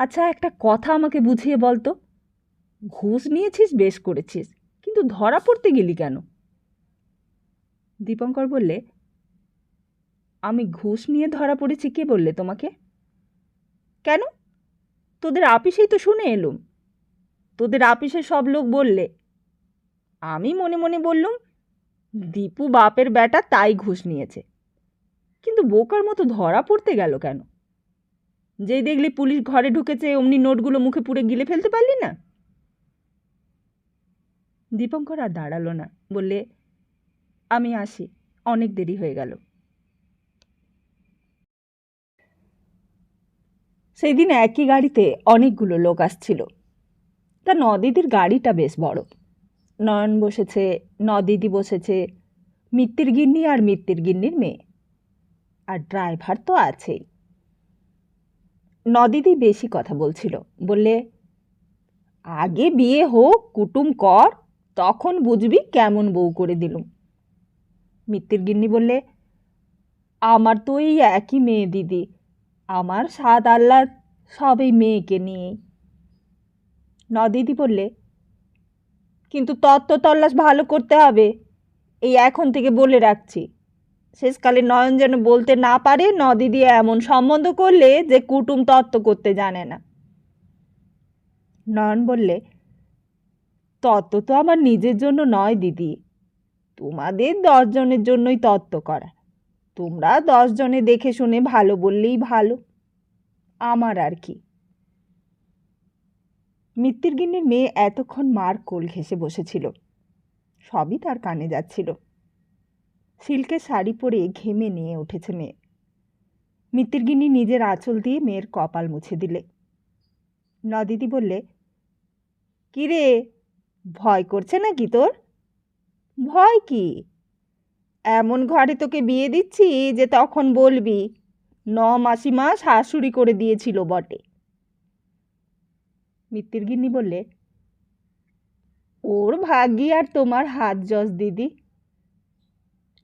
আচ্ছা, একটা কথা আমাকে বুঝিয়ে বল তো, ঘুষ নিয়েছিস বেশ করেছিস, কিন্তু ধরা পড়তে গেলি কেন? দীপঙ্কর বললে, আমি ঘুষ নিয়ে ধরা পড়েছি কে বললে তোমাকে? কেন, তোদের আপিসেই তো শুনে এলুম, তোদের আপিসে সব লোক বললে। আমি মনে মনে বললুম দীপু বাপের বেটা, তাই ঘুষ নিয়েছে, কিন্তু বোকার মতো ধরা পড়তে গেল কেন? যেই দেখলি পুলিশ ঘরে ঢুকেছে অমনি নোটগুলো মুখে পুরে গিলে ফেলতে পারলি না? দীপঙ্কর আর দাঁড়ালো না, বললে, আমি আসি, অনেক দেরি হয়ে গেল। সেই দিন একই গাড়িতে অনেকগুলো লোক আসছিল। তা নদিদির গাড়িটা বেশ বড়। নয়ন বসেছে, নদিদি বসেছে, মিত্তির গিন্নি আর মিত্তির গিন্নির মেয়ে, আর ড্রাইভার তো আছেই। নদিদি বেশি কথা বলছিল, বললে, আগে বিয়ে হোক, কুটুম কর, তখন বুঝবি কেমন বউ করে দিলুম। মিত্তির গিন্নি বললে, আমার তো এই একই মেয়ে দিদি, আমার সাত আহ্লাদ সব এই মেয়েকে নিয়েই। নদিদি বললে, কিন্তু তত্ত্ব তল্লাশ ভালো করতে হবে, এই এখন থেকে বলে রাখছি, শেষকালে নয়ন যেন বলতে না পারে নদিদি এমন সম্বন্ধ করলে যে কুটুম তত্ত্ব করতে জানে না। নয়ন বললে, তত্ত্ব তো আমার নিজের জন্য নয় দিদি, তোমাদের 10 জনের জন্যই তত্ত্ব করা, তোমরা 10 জনে দেখে শুনে ভালো বললেই ভালো, আমার আর কি। মিত্তির গিন্নির মেয়ে এতক্ষণ মার কোল ঘেঁষে বসেছিল, সবই তার কানে যাচ্ছিল। সিল্কের শাড়ি পরে ঘেমে নিয়ে উঠেছে মেয়ে। মিত্তির গিন্নি নিজের আঁচল দিয়ে মেয়ের কপাল মুছে দিলে। নদিদি বললে, কিরে, ভয় করছে নাকি তোর? ভয় কি, এমন ঘরে তোকে বিয়ে দিচ্ছি যে তখন বলবি 9 মাসিমা শাশুড়ি করে দিয়েছিল বটে। মিত্তির গিন্নি বললে, ওর ভাগ্যি আর তোমার হাত যশ দিদি।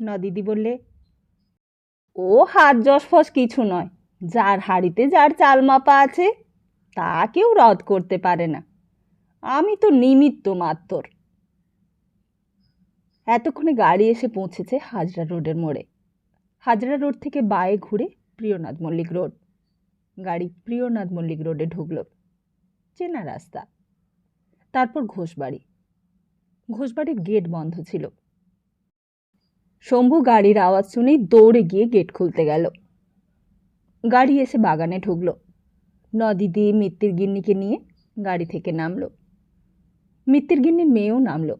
নদিদি বললে, ও হাত যশ ফস কিছু নয়, যার হাড়িতে যার চাল মাপা আছে তা কেউ রদ করতে পারে না, আমি তো নিমিত্ত মাত্র। এতক্ষণে গাড়ি এসে পৌঁছেছে হাজরা রোডের মোড়ে। হাজরা রোড থেকে বাঁয়ে ঘুরে প্রিয়নাথ মল্লিক রোড। গাড়ি প্রিয়নাথ মল্লিক রোডে ঢুকল, চেনা রাস্তা। তারপর ঘোষবাড়ি। ঘোষবাড়ির গেট বন্ধ ছিল। শম্ভু গাড়ির আওয়াজ শুনেই দৌড়ে গিয়ে গেট খুলতে গেল। গাড়ি এসে বাগানে ঢুকল। নদিদি মিত্তির গিন্নিকে নিয়ে গাড়ি থেকে নামল। মিত্তির গিন্নির মেয়েও নামল।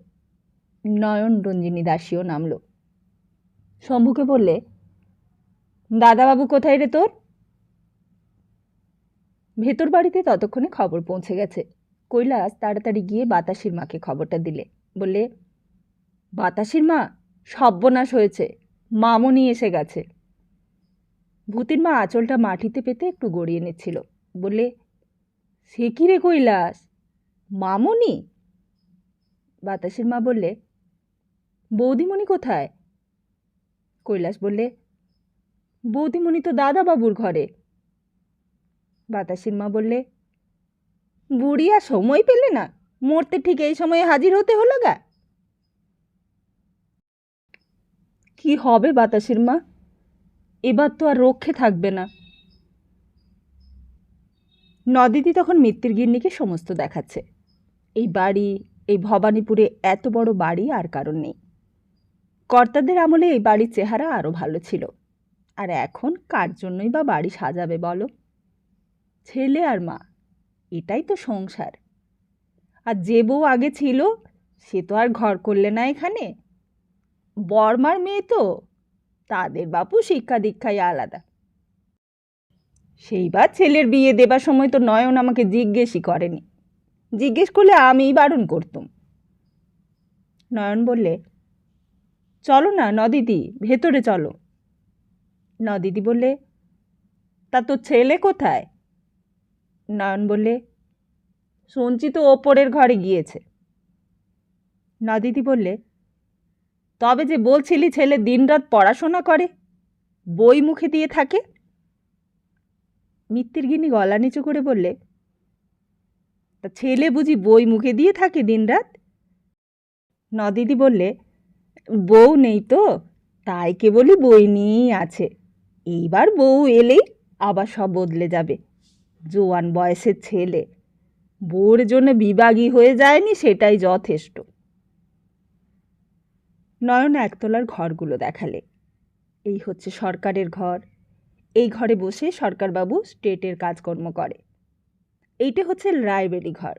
নয়ন রঞ্জিনী দাসীও নামল। শম্ভুকে বললে, দাদাবাবু কোথায় রে তোর? ভেতর বাড়িতে ততক্ষণে খবর পৌঁছে গেছে। কৈলাস তাড়াতাড়ি গিয়ে বাতাসির মাকে খবরটা দিলে। বললে, বাতাসির মা, সর্বনাশ হয়েছে, মামনি এসে গেছে। ভূতির মা আঁচলটা মাটিতে পেতে একটু গড়িয়ে নিচ্ছিল। বললে, সে কি রে কৈলাস, মামনি? বাতাসির মা বললে, বৌদিমণি কোথায়? কৈলাস বললে, বৌদিমণি তো দাদাবাবুর ঘরে। বাতাসির মা বললে, বুড়ি আর সময় পেলে না, মরতে ঠিক এই সময়ে হাজির হতে হলো গা। কি হবে বাতাসির মা, এবার তো আর রক্ষে থাকবে না। নদিদি তখন মিত্তির গিন্নিকে সমস্ত দেখাচ্ছে। এই বাড়ি, এই ভবানীপুরে এত বড় বাড়ি আর কারণ নেই। কর্তাদের আমলে এই বাড়ির চেহারা আরও ভালো ছিল, আর এখন কার জন্যই বা বাড়ি সাজাবে বলো? ছেলে আর মা, এটাই তো সংসার। আর যে বউ আগে ছিল সে তো আর ঘর করলে না এখানে। বর্মার মেয়ে তো, তাদের বাপু শিক্ষা দীক্ষাই আলাদা। সেইবার ছেলের বিয়ে দেবার সময় তো নয়ন আমাকে জিজ্ঞেসই করেনি, জিজ্ঞেস করলে আমিই বারণ করতুম। নয়ন বললে, চলো না নদিদি, ভেতরে চলো। নদিদি বললে, তা তোর ছেলে কোথায়? নয়ন বললে, শুনছি তো ওপরের ঘরে গিয়েছে। নদিতি বললে, তবে যে বলছিলি ছেলে দিনরাত পড়াশোনা করে, বই মুখে দিয়ে থাকে। মিত্তির গিন্নি গলা নিচু করে বললে, তা ছেলে বুঝি বই মুখে দিয়ে থাকে দিনরাত? নদিদি বললে, বউ নেই তো, তাই কেবলই বই নিয়েই আছে। এইবার বউ এলেই আবার সব বদলে যাবে। জোয়ান বয়সের ছেলে, বউর জন্য বিভাগী হয়ে যায়নি, সেটাই যথেষ্ট। নয়ন একতলার ঘরগুলো দেখালে। এই হচ্ছে সরকারের ঘর। এই ঘরে বসে সরকারবাবু স্টেটের কাজকর্ম করে। এইটা হচ্ছে লাইব্রেরি ঘর,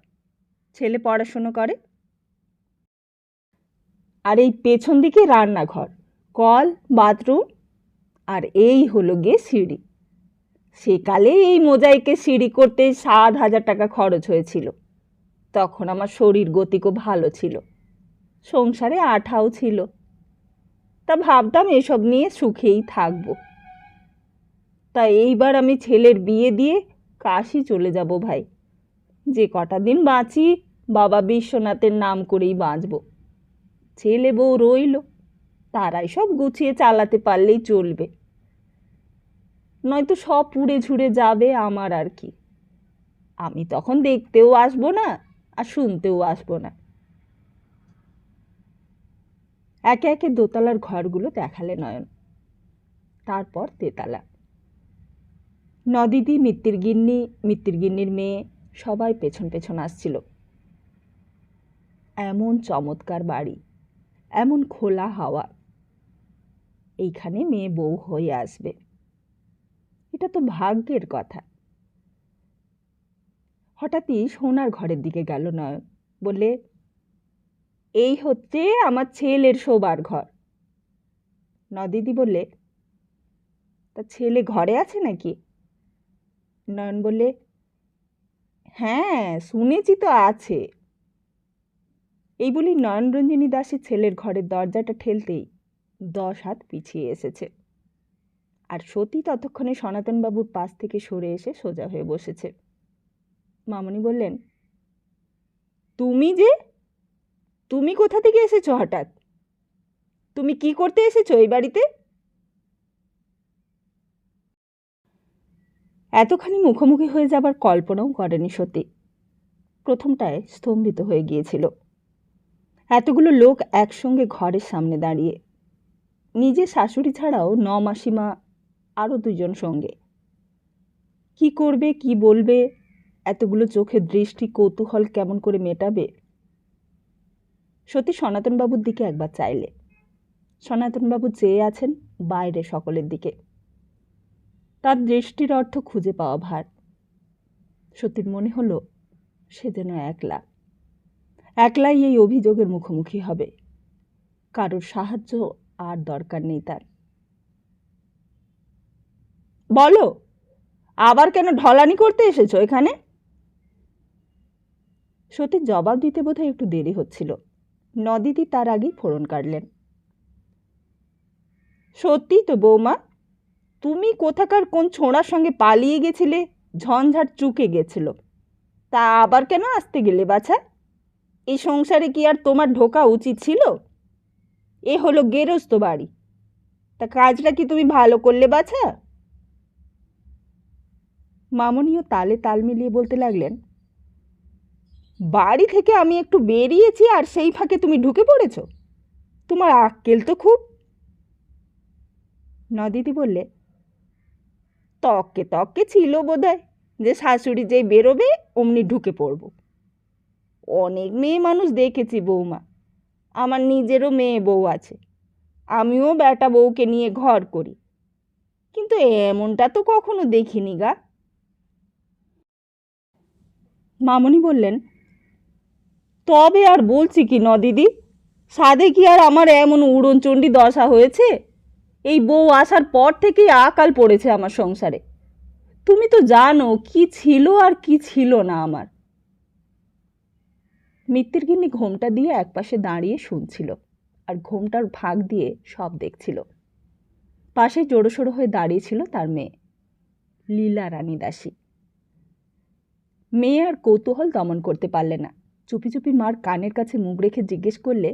ছেলে পড়াশুনো করে। আর এই পেছন দিকে রান্নাঘর, কল, বাথরুম, আর এই হলো গিয়ে সিঁড়ি। সেকালে এই মোজাইকে সিঁড়ি করতে 7,000 টাকা খরচ হয়েছিল। তখন আমার শরীর গতিকও ভালো ছিল, সংসারে আঠাও ছিল। তা ভাবতাম এসব নিয়ে সুখেই থাকবো। তা এইবার আমি ছেলের বিয়ে দিয়ে কাশি চলে যাব ভাই। যে কটা দিন বাঁচি বাবা বিশ্বনাথের নাম করেই বাঁচব। ছেলে বউ রইল, তারাই সব গুছিয়ে চালাতে পারলেই চলবে, নয়তো সব পুড়ে ঝুড়ে যাবে আমার আর কি। আমি তখন দেখতেও আসবো না আর শুনতেও আসবো না। একে একে দোতলার ঘরগুলো দেখালে নয়ন, তারপর তেতলা। নদিদি, মিত্তির গিন্নির মেয়ে সবাই পেছন পেছন আসছিল। এমন চমৎকার বাড়ি, এমন খোলা হাওয়া, এইখানে মেয়ে বউ হয়ে আসবে, এটা তো ভাগ্যের কথা। হঠাৎই সোনার ঘরের দিকে গেল নয়ন, বললে, এই হচ্ছে আমার ছেলের শোবার ঘর। নদিদি বললে, তা ছেলে ঘরে আছে নাকি? নয়ন বললে, হ্যাঁ শুনেছি তো আছে। এই বলি নয়নরঞ্জিনী দাসের ছেলের ঘরের দরজাটা ঠেলতেই 10 হাত পিছিয়ে এসেছে। আর সতী ততক্ষণে সনাতনবাবুর পাশ থেকে সরে এসে সোজা হয়ে বসেছে। মামনি বললেন, তুমি কোথা থেকে এসেছো হঠাৎ? তুমি কি করতে এসেছো এই বাড়িতে? এতখানি মুখোমুখি হয়ে যাবার কল্পনাও করেনি সতী। প্রথমটায় স্তম্ভিত হয়ে গিয়েছিল। এতগুলো লোক একসঙ্গে ঘরের সামনে দাঁড়িয়ে, নিজের শাশুড়ি ছাড়াও 9 মাসিমা, আরও 2 জন সঙ্গে। কি করবে, কি বলবে, এতগুলো চোখের দৃষ্টি, কৌতূহল কেমন করে মেটাবে? সতী সনাতনবাবুর দিকে একবার চাইলে। সনাতনবাবু চেয়ে আছেন বাইরে সকলের দিকে। তার দৃষ্টির অর্থ খুঁজে পাওয়া ভার। সতীর মনে হলো সে যেন একলাই এই অভিযোগের মুখোমুখি হবে। কারোর সাহায্য আর দরকার নেই তার। বলো, আবার কেন ঢলানি করতে এসেছো এখানে? সতীর জবাব দিতে বোধহয় একটু দেরি হচ্ছিল। নদিদি তার আগেই ফোড়ন কাটলেন। সত্যি তো বৌমা, তুমি কোথাকার কোন ছোঁড়ার সঙ্গে পালিয়ে গেছিলে, ঝঞ্ঝাট চুকে গেছিল, তা আবার কেন আসতে গেলে বাছা? এই সংসারে কি আর তোমার ঢোকা উচিত ছিল? এ হলো গেরস্ত বাড়ি, তা কাজটা কি তুমি ভালো করলে বাছা? মামনিও তালে তাল মিলিয়ে বলতে লাগলেন, বাড়ি থেকে আমি একটু বেরিয়েছি আর সেই ফাঁকে তুমি ঢুকে পড়েছ? তোমার আক্কেল তো খুব। নদিদি বললে, তককে তককে ছিল বোধহয়, যে শাশুড়ি যেই বেরোবে অমনি ঢুকে পড়ব। অনেক মেয়ে মানুষ দেখেছি বৌমা, আমার নিজেরও মেয়ে বউ আছে, আমিও বেটা বউকে নিয়ে ঘর করি, কিন্তু এমনটা তো কখনো দেখিনি গা। মামনি বললেন, তবে আর বলছি কি নদিদি, সাধে কি আর আমার এমন উড়নচণ্ডী দশা হয়েছে? এই বউ আসার পর থেকেই আকাল পড়েছে আমার সংসারে। তুমি তো জানো কি ছিল আর কি ছিল না আমার। মিত্তির গিন্নি ঘোমটা দিয়ে একপাশে দাঁড়িয়ে শুনছিল আর ঘোমটার ফাঁক দিয়ে সব দেখছিল। পাশে জোড়োসোড়ো হয়ে দাঁড়িয়েছিল তার মেয়ে। লীলা রানী দাসী। মেয়ে আর কৌতূহল দমন করতে পারলে না, চুপি চুপি মার কানের কাছে মুখ রেখে জিজ্ঞেস করলে,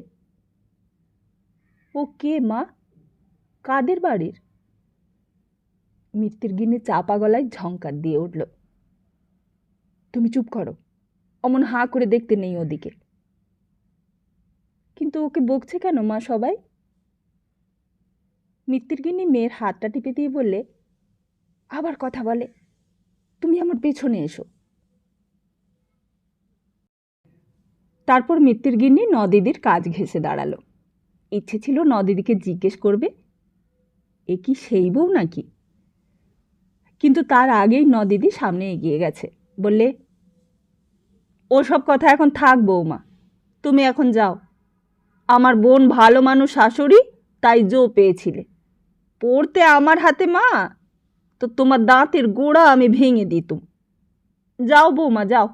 ও কে মা? কাদের বাড়ির? মিত্তির গিন্নি চাপা গলায় ঝংকার দিয়ে উঠল, তুমি চুপ করো, অমন হাঁ করে দেখতে নেই ওদিকে। কিন্তু ওকে বকছে কেন মা সবাই? মিত্তির গিন্নি মেয়ের হাতটা টিপে দিয়ে বললে, আবার কথা বলে, তুমি আমার পেছনে এসো। তারপর মিত্তির গিন্নি নদিদির কাজ ঘেঁষে দাঁড়ালো। ইচ্ছে ছিল নদিদিকে জিজ্ঞেস করবে, এ কি সেই বউ নাকি? কিন্তু তার আগেই নদিদি সামনে এগিয়ে গেছে, বললে, ওসব কথা এখন থাক বৌমা, তুমি এখন যাও। আমার বোন ভালো মানুষ শাশুড়ি, তাই জো পেয়েছিলে। পড়তে আমার হাতে মা, তো তোমার দাঁতের গোড়া আমি ভেঙে দিতুম। যাও বৌমা যাও,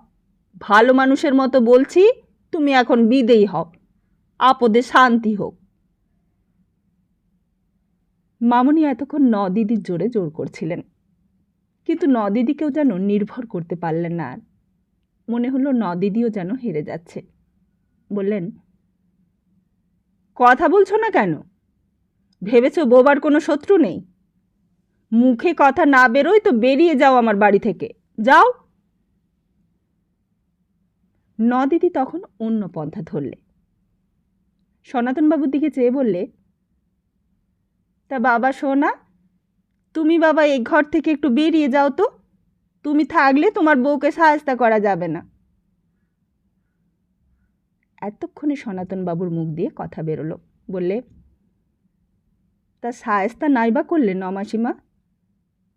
ভালো মানুষের মতো বলছি, তুমি এখন বিদেয়ী হও, আপদে শান্তি হোক। মামনি এতক্ষণ নদিদির জোরে জোর করছিলেন, কিন্তু নদিদিকেও যেন নির্ভর করতে পারলেন না আর। মনে হলো নদিদিও যেন হেরে যাচ্ছে। বললেন, কথা বলছো না কেন? ভেবেছো বোবার কোনো শত্রু নেই? মুখে কথা না বেরোয় তো বেরিয়ে যাও আমার বাড়ি থেকে, যাও। নদিদি তখন অন্য পন্থা ধরলে। সনাতনবাবুর দিকে চেয়ে বললে, তা বাবা শোনা, তুমি বাবা এই ঘর থেকে একটু বেরিয়ে যাও তো, তুমি থাকলে তোমার বউকে সাহায্য করা যাবে না। এতক্ষণে সনাতনবাবুর মুখ দিয়ে কথা বেরোলো। বললে, তা সায়স্তা নাইবা করলে নমাসিমা,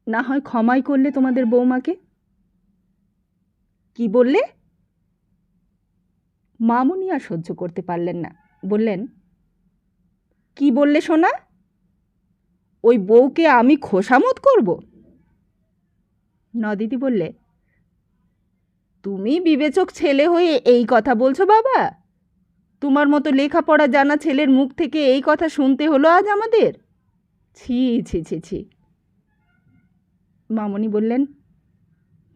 না হয় ক্ষমাই করলে তোমাদের বৌমাকে। কি বললে? মামুনি আর সহ্য করতে পারলেন না, বললেন, কি বললে সোনা? ওই বউকে আমি খোসামত করব? নদিদি বললে, তুমি বিবেচক ছেলে হয়ে এই কথা বলছো বাবা? তোমার মতো লেখাপড়া জানা ছেলের মুখ থেকে এই কথা শুনতে হলো আজ আমাদের? ছি ছি ছি ছি। মামনি বললেন,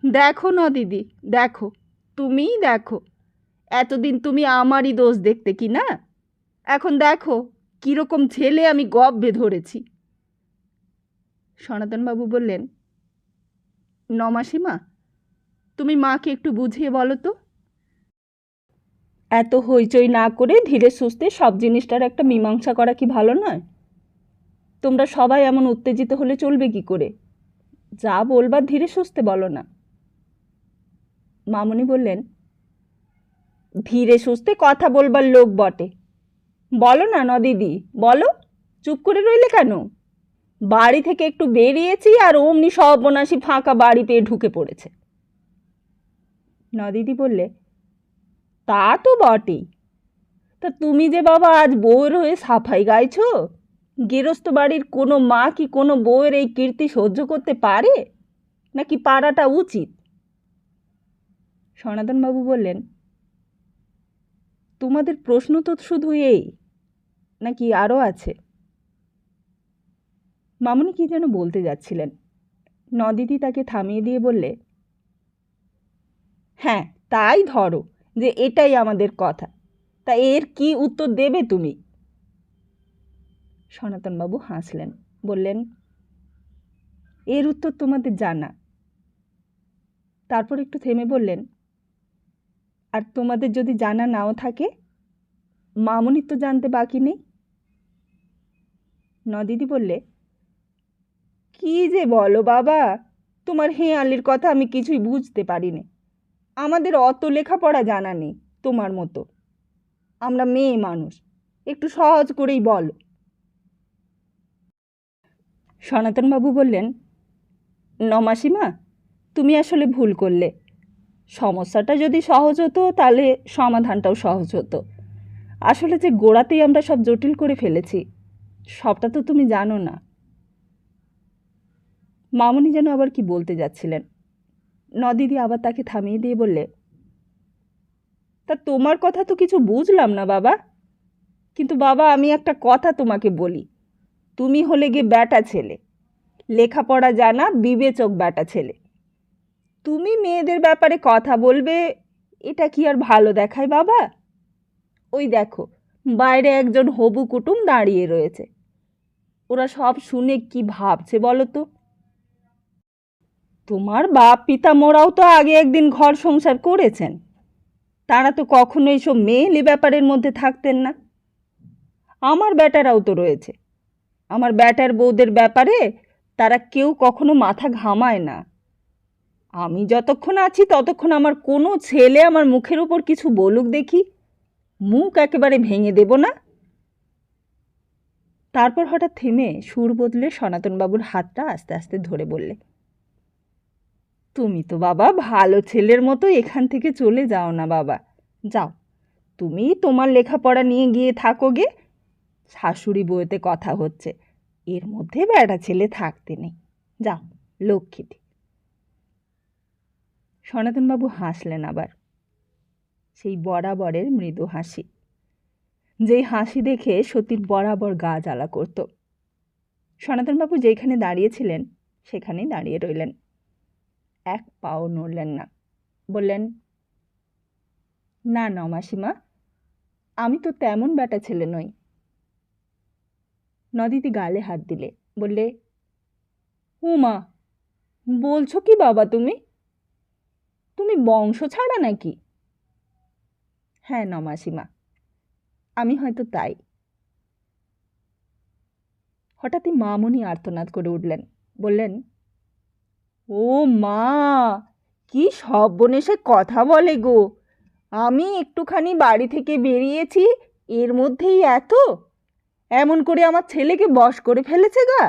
দেখো নদিদি, দেখো, তুমিই দেখো, এতদিন তুমি আমারই দোষ দেখতে কি না, এখন দেখো কীরকম ছেলে আমি গব্বে ধরেছি। সনাতনবাবু বললেন, নমাসিমা, তুমি মাকে একটু বুঝিয়ে বলো তো। এত হইচই না করে ধীরে সুস্থে সব জিনিসটার একটা মীমাংসা করা কি ভালো নয়? তোমরা সবাই এমন উত্তেজিত হলে চলবে কি করে? যা বলবার ধীরে সুস্থে বলো না। মামনি বললেন, ধীরে সুস্থে কথা বলবার লোক বটে, বলো না নদিদি, বলো, চুপ করে রইলে কেন? বাড়ি থেকে একটু বেরিয়েছি আর অমনি সর্বনাশী ফাঁকা বাড়ি পেয়ে ঢুকে পড়েছে। নদিদি বললে, তা তো বটেই, তা তুমি যে বাবা আজ বউয়ের হয়ে সাফাই গাইছো, গেরস্ত বাড়ির কোনো মা কি কোনো বউয়ের এই কীর্তি সহ্য করতে পারে, নাকি পারাটা উচিত? সনাতনবাবু বললেন, তোমাদের প্রশ্ন তো শুধু এই, নাকি আরও আছে? মামনি কি যেন বলতে যাচ্ছিলেন, নদিদি তাকে থামিয়ে দিয়ে বললে, হ্যাঁ তাই ধরো যে এটাই আমাদের কথা, তা এর কি উত্তর দেবে তুমি? সনাতনবাবু হাসলেন, বললেন, এর উত্তর তোমাদের জানা। তারপর একটু থেমে বললেন, আর তোমাদের যদি জানা নাও থাকে, মামনির তো জানতে বাকি নেই। নদিদি বললে, কি যে বলো বাবা, তোমার হেঁয়ালির কথা আমি কিছুই বুঝতে পারিনি। আমাদের অত লেখাপড়া জানা নেই তোমার মতো, আমরা মেয়ে মানুষ, একটু সহজ করেই বলো। সনাতনবাবু বললেন, নমাসিমা, তুমি আসলে ভুল করলে। সমস্যাটা যদি সহজ হতো তাহলে সমাধানটাও সহজ হতো। আসলে যে গোড়াতেই আমরা সব জটিল করে ফেলেছি, সবটা তো তুমি জানো না। মামনি যেন আবার কি বলতে যাচ্ছিলেন, নদিদি আবার তাকে থামিয়ে দিয়ে বললে, তা তোমার কথা তো কিছু বুঝলাম না বাবা, কিন্তু বাবা আমি একটা কথা তোমাকে বলি, তুমি হলে গিয়ে ব্যাটা ছেলে, লেখাপড়া জানা বিবেচক বেটা ছেলে। তুমি মেয়েদের ব্যাপারে কথা বলবে, এটা কি আর ভালো দেখায় বাবা? ওই দেখো, বাইরে একজন হবু কুটুম দাঁড়িয়ে রয়েছে, ওরা সব শুনে কি ভাবছে বলো তো? তোমার বাপ পিতামহরাও তো আগে একদিন ঘর সংসার করেছেন, তারা তো কখনো এইসব মেয়েলি ব্যাপারের মধ্যে থাকতেন না। আমার বেটারাও তো রয়েছে, আমার বেটার বউদের ব্যাপারে তারা কেউ কখনো মাথা ঘামায় না। আমি যতক্ষণ আছি ততক্ষণ আমার কোনো ছেলে আমার মুখের উপর কিছু বলুক দেখি, মুখ একেবারে ভেঙে দেব না। তারপর হঠাৎ থেমে সুর বদলে সনাতনবাবুর হাতটা আস্তে আস্তে ধরে বললে, তুমি তো বাবা ভালো ছেলের মতো এখান থেকে চলে যাও না বাবা, যাও, তুমি তোমার লেখাপড়া নিয়ে গিয়ে থাকো গে। শাশুড়ি বউতে কথা হচ্ছে, এর মধ্যে বেটা ছেলে থাকতে নেই, যাও লক্ষ্মীটি। সনাতনবাবু হাসলেন আবার, সেই বরাবরের মৃদু হাসি, যেই হাসি দেখে সতীর বরাবর গা জ্বালা করত। সনাতনবাবু যেখানে দাঁড়িয়েছিলেন সেখানেই দাঁড়িয়ে রইলেন, এক পাও নড়লেন না। বললেন, না না মাসিমা, আমি তো তেমন বেটা ছেলে নই। নদিতি গালে হাত দিলে, বললে, উমা, বলছো কি বাবা তুমি? তুমি বংশ ছাড়া নাকি? হ্যাঁ নমাসিমা, আমি হয়তো তাই। হঠাৎই মামনি আর্তনাদ করে উঠলেন, বললেন, ও মা, কি সর্বনেশে কথা বলে গো! আমি একটুখানি বাড়ি থেকে বেরিয়েছি, এর মধ্যেই এত! এমন করে আমার ছেলেকে বশ করে ফেলেছে গা!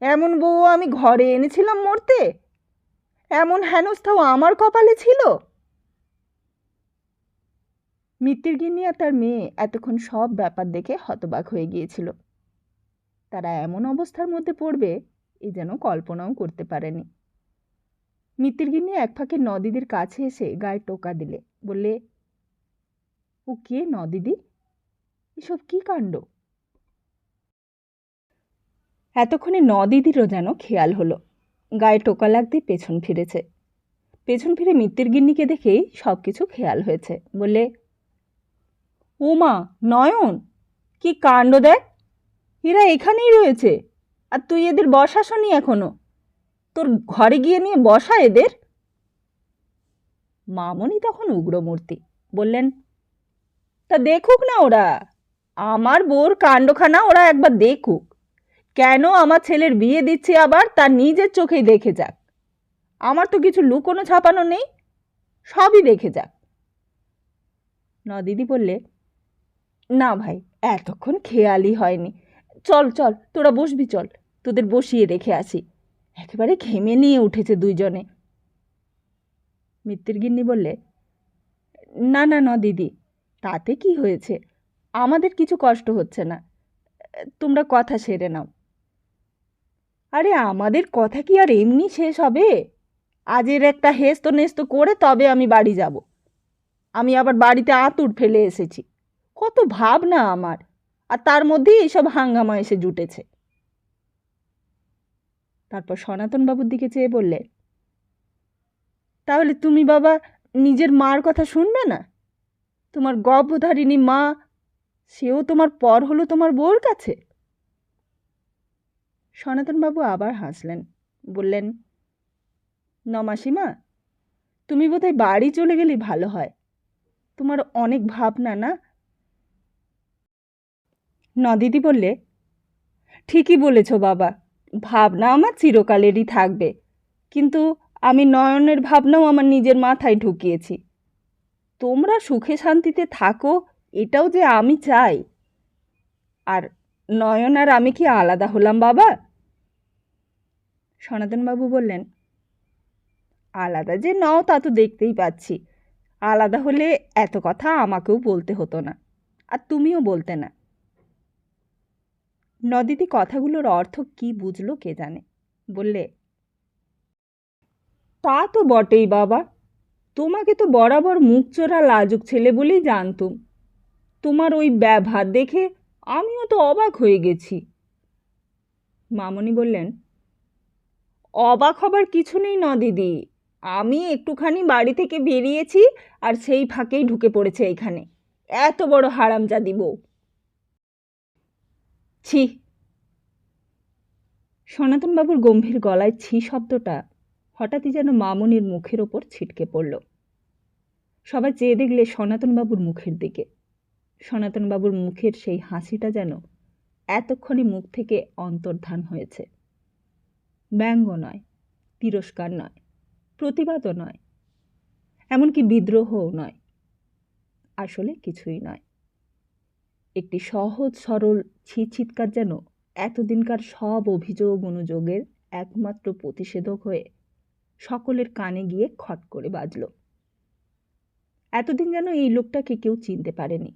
এমন বউ আমি ঘরে এনেছিলাম মরতে? এমন হেনস্থাও আমার কপালে ছিল? মিত্তির গিন্নি আর তার মেয়ে এতক্ষণ সব ব্যাপার দেখে হতবাক হয়ে গিয়েছিল। তারা এমন অবস্থার মধ্যে পড়বে এ যেন কল্পনাও করতে পারেনি। মিত্তির গিন্নি এক ফাঁকে নদিদির কাছে এসে গায়ে টোকা দিলে, বললে, ও কে নদিদি? এসব কি কাণ্ড? এতক্ষণে নদিদিরও যেন খেয়াল হলো, গায়ে টোকা লাগতে পেছন ফিরেছে। পেছন ফিরে মিত্তির গিন্নিকে দেখেই সব কিছু খেয়াল হয়েছে। বললে, ও মা নয়ন, কি কাণ্ড দেখ! এরা এখানেই রয়েছে, আর তুই এদের বসাসনি এখনো? তোর ঘরে গিয়ে নিয়ে বসা এদের। মামনি তখন উগ্রমূর্তি, বললেন, তা দেখুক না ওরা, আমার বউর কাণ্ডখানা ওরা একবার দেখুক। কেন আমার ছেলের বিয়ে দিচ্ছে আবার তার নিজের চোখেই দেখে যাক। আমার তো কিছু লুকোনো ছাপানো নেই, সবই দেখে যাক। নদিদি বললে, না ভাই, এতক্ষণ খেয়ালই হয়নি। চল চল, তোরা বসবি, চল তোদের বসিয়ে রেখে আসি, একেবারে ঘেমে নিয়ে উঠেছে দুইজনে। মিত্তির গিন্নি বললে, না না দিদি, তাতে কি হয়েছে, আমাদের কিছু কষ্ট হচ্ছে না, তোমরা কথা সেরে নাও। আরে আমাদের কথা কি আর এমনি শেষ হবে? আজের একটা হেস্ত নেস্ত করে তবে আমি বাড়ি যাব। আমি আবার বাড়িতে আঁতুড় ফেলে এসেছি, কত ভাবনা আমার, আর তার মধ্যেই এইসব হাঙ্গামা এসে জুটেছে। তারপর সনাতনবাবুর দিকে চেয়ে বললে, তাহলে তুমি বাবা নিজের মার কথা শুনবে না? তোমার গর্ভধারিণী মা, সেও তোমার পর হলো তোমার বউর কাছে। সনাতনবাবু আবার হাসলেন, বললেন, নমাসিমা, তুমি বোধহয় বাড়ি চলে গেলেই ভালো হয়, তোমার অনেক ভাবনা না? নদিদি বললে, ঠিকই বলেছ বাবা, ভাবনা আমার চিরকালেরই থাকবে, কিন্তু আমি নয়নের ভাবনাও আমার নিজের মাথায় ঢুকিয়েছি। তোমরা সুখে শান্তিতে থাকো, এটাও যে আমি চাই। আর নয়ন আর আমি কি আলাদা হলাম বাবা? সনাতনবাবু বললেন, আলাদা যে নও তা তো দেখতেই পাচ্ছি, আলাদা হলে এত কথা আমাকেও বলতে হতো না, আর তুমিও বলতে না। নদিতি কথাগুলোর অর্থ কি বুঝলো কে জানে, বললে, তা তো বটেই বাবা, তোমাকে তো বরাবর মুখচোরা লাজুক ছেলে বলেই জানতুম। তোমার ওই ব্যবহার দেখে আমিও তো অবাক হয়ে গেছি। মামনি বললেন, অবাক হবার কিছু নেই ন দিদি, আমি একটুখানি বাড়ি থেকে বেরিয়েছি আর সেই ফাঁকেই ঢুকে পড়েছে এখানে এত বড় হারামজাদি বউ। ছি। সনাতনবাবুর গম্ভীর গলায় ছি শব্দটা হঠাৎই যেন মামনির মুখের ওপর ছিটকে পড়ল। সবাই চেয়ে দেখলে সনাতনবাবুর মুখের দিকে। সনাতনবাবুর মুখের সেই হাসিটা যেন এতক্ষণে মুখ থেকে অন্তর্ধান হয়েছে। ব্যঙ্গ নয়, তিরস্কার নয়, প্রতিবাদও নয়, এমনকি বিদ্রোহও নয়, আসলে কিছুই নয়। একটি সহজ সরল ছি চিৎকার যেন এতদিনকার সব অভিযোগ অনুযোগের একমাত্র প্রতিষেধক হয়ে সকলের কানে গিয়ে খট করে বাজল। এতদিন যেন এই লোকটাকে কেউ চিনতে পারেনি।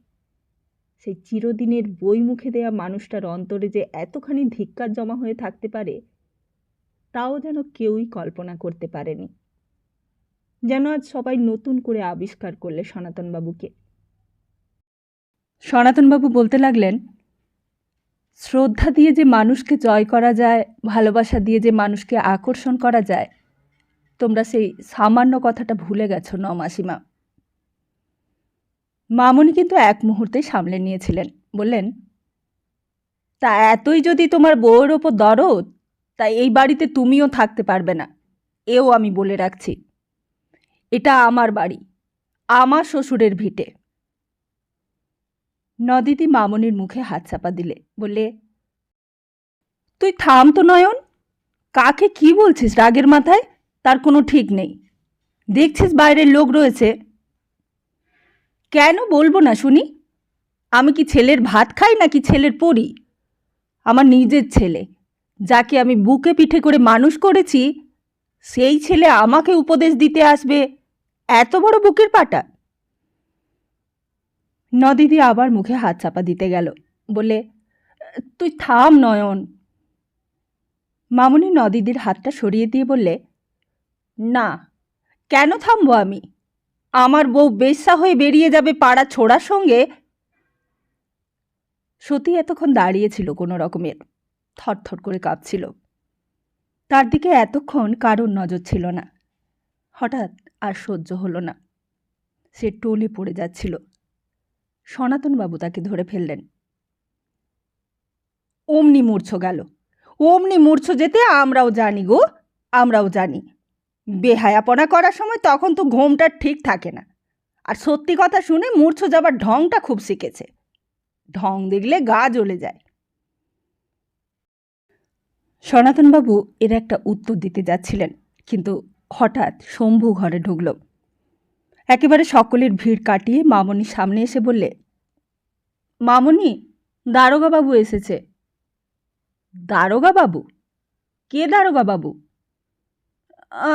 সেই চিরদিনের বই মুখে দেয়া মানুষটার অন্তরে যে এতখানি ধিক্কার জমা হয়ে থাকতে পারে তাও যেন কেউই কল্পনা করতে পারেনি। যেন আজ সবাই নতুন করে আবিষ্কার করলে সনাতনবাবুকে। সনাতনবাবু বলতে লাগলেন, শ্রদ্ধা দিয়ে যে মানুষকে জয় করা যায়, ভালোবাসা দিয়ে যে মানুষকে আকর্ষণ করা যায়, তোমরা সেই সামান্য কথাটা ভুলে গেছো ন মাসিমা। মামনি কিন্তু এক মুহূর্তে সামলে নিয়েছিলেন। বললেন, তা এতই যদি তোমার বউয়ের ওপর দরদ, তাই এই বাড়িতে তুমিও থাকতে পারবে না, এও আমি বলে রাখছি। এটা আমার বাড়ি, আমার শ্বশুরের ভিটে। নদিদি মামনির মুখে হাত চাপা দিলে, বললে, তুই থাম তো নয়ন, কাকে কি বলছিস রাগের মাথায়? তার কোনো ঠিক নেই। দেখছিস বাইরের লোক রয়েছে। কেন বলবো না শুনি? আমি কি ছেলের ভাত খাই নাকি ছেলের পরি? আমার নিজের ছেলে, যাকে আমি বুকে পিঠে করে মানুষ করেছি, সেই ছেলে আমাকে উপদেশ দিতে আসবে? এত বড় বুকের পাটা? নদিদি আবার মুখে হাত চাপা দিতে গেল, বলে, তুই থাম নয়ন। মামনি নদিদির হাতটা সরিয়ে দিয়ে বললে, না, কেন থামবো আমি? আমার বউ বেশ্যা হয়ে বেরিয়ে যাবে পাড়া ছোড়ার সঙ্গে? সতী এতক্ষণ দাঁড়িয়েছিল কোনো রকমের, থরথর করে কাঁপছিল। তার দিকে এতক্ষণ কারোর নজর ছিল না। হঠাৎ আর সহ্য হলো না, সে টলে পড়ে যাচ্ছিল। সনাতনবাবু তাকে ধরে ফেললেন। অমনি মূর্ছ গেল, অমনি মূর্ছ যেতে আমরাও জানি গো, আমরাও জানি। বেহায়াপনা করার সময় তখন তো ঘোমটা ঠিক থাকে না, আর সত্যি কথা শুনে মূর্ছ যাবার ঢংটা খুব শিখেছে। ঢং দেখলে গা জ্বলে যায়। সনাতনবাবু এর একটা উত্তর দিতে যাচ্ছিলেন, কিন্তু হঠাৎ শম্ভু ঘরে ঢুকল। একেবারে সকলের ভিড় কাটিয়ে মামনির সামনে এসে বললে, মামনি, দারোগাবাবু এসেছে। দারোগাবাবু? কে দারোগাবাবু?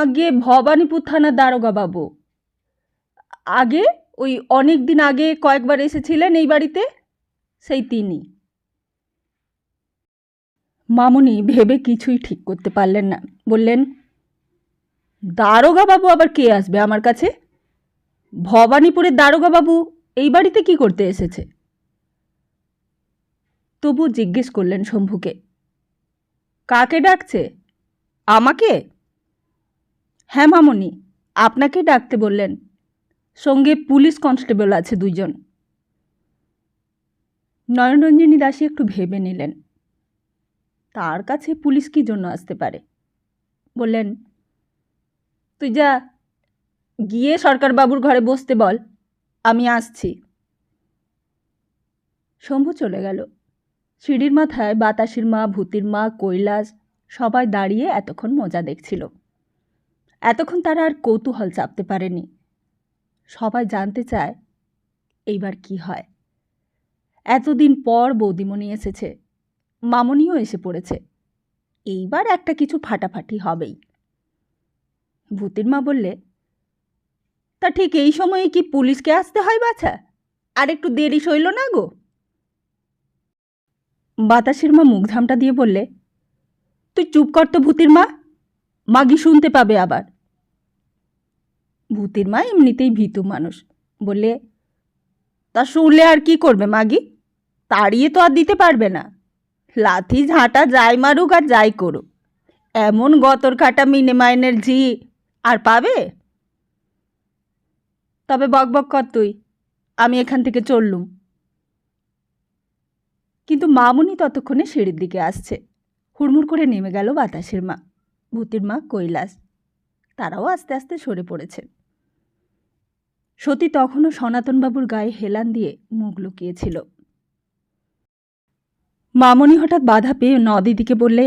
আগে ভবানীপুর থানার দারোগাবাবু। আগে ওই অনেক দিন আগে কয়েকবার এসেছিলেন এই বাড়িতে, সেই তিনি। মামনি ভেবে কিছুই ঠিক করতে পারলেন না। বললেন, দারোগাবাবু আবার কে আসবে আমার কাছে? ভবানীপুরের দারোগাবাবু এই বাড়িতে কি করতে এসেছে? তবু জিজ্ঞেস করলেন শম্ভুকে, কাকে ডাকছে? আমাকে? হ্যাঁ মামনি, আপনাকে ডাকতে বললেন। সঙ্গে পুলিশ কনস্টেবল আছে 2 জন। নয়নরঞ্জিনী দাসী একটু ভেবে নিলেন, তার কাছে পুলিশ কি জন্য আসতে পারে। বললেন, তুই যা, গিয়ে সরকারবাবুর ঘরে বসতে বল, আমি আসছি। শম্ভু চলে গেল। সিঁড়ির মাথায় বাতাসির মা, ভূতির মা, কৈলাস সবাই দাঁড়িয়ে এতক্ষণ মজা দেখছিল। এতক্ষণ তারা আর কৌতূহল চাপতে পারেনি। সবাই জানতে চায় এইবার কি হয়। এতদিন পর বৌদিমণি এসেছে, মামনিও এসে পড়েছে, এইবার একটা কিছু ফাটাফাটি হবেই। ভূতির মা বললে, তা ঠিক এই সময়ে কি পুলিশকে আসতে হয় বাছা? আর একটু দেরি সইল না গো? বাতাসের মা মুখ ঝামটা দিয়ে বললে, তুই চুপ কর তো ভূতির মা, মাগি শুনতে পাবে আবার। ভূতির মা এমনিতেই ভীতু মানুষ, বললে, তা শুনলে আর কি করবে মাগি? তাড়িয়ে তো আর দিতে পারবে না। লাথি ঝাঁটা যাই মারুক আর যাই করুক, এমন গতর কাটা মিনে মাইনের ঝি আর পাবে? তবে বকবক কর তুই, আমি এখান থেকে চললুম। কিন্তু মামুনি ততক্ষণে সিঁড়ির দিকে আসছে। হুড়মুড় করে নেমে গেল বাতাসের মা, ভূতির মা কৈলাস। তারাও আস্তে আস্তে সরে পড়েছে। সতী তখনও সনাতনবাবুর গায়ে হেলান দিয়ে মুখ লুকিয়েছিল। মামনি হঠাৎ বাধা পেয়ে নদিদিকে বললে,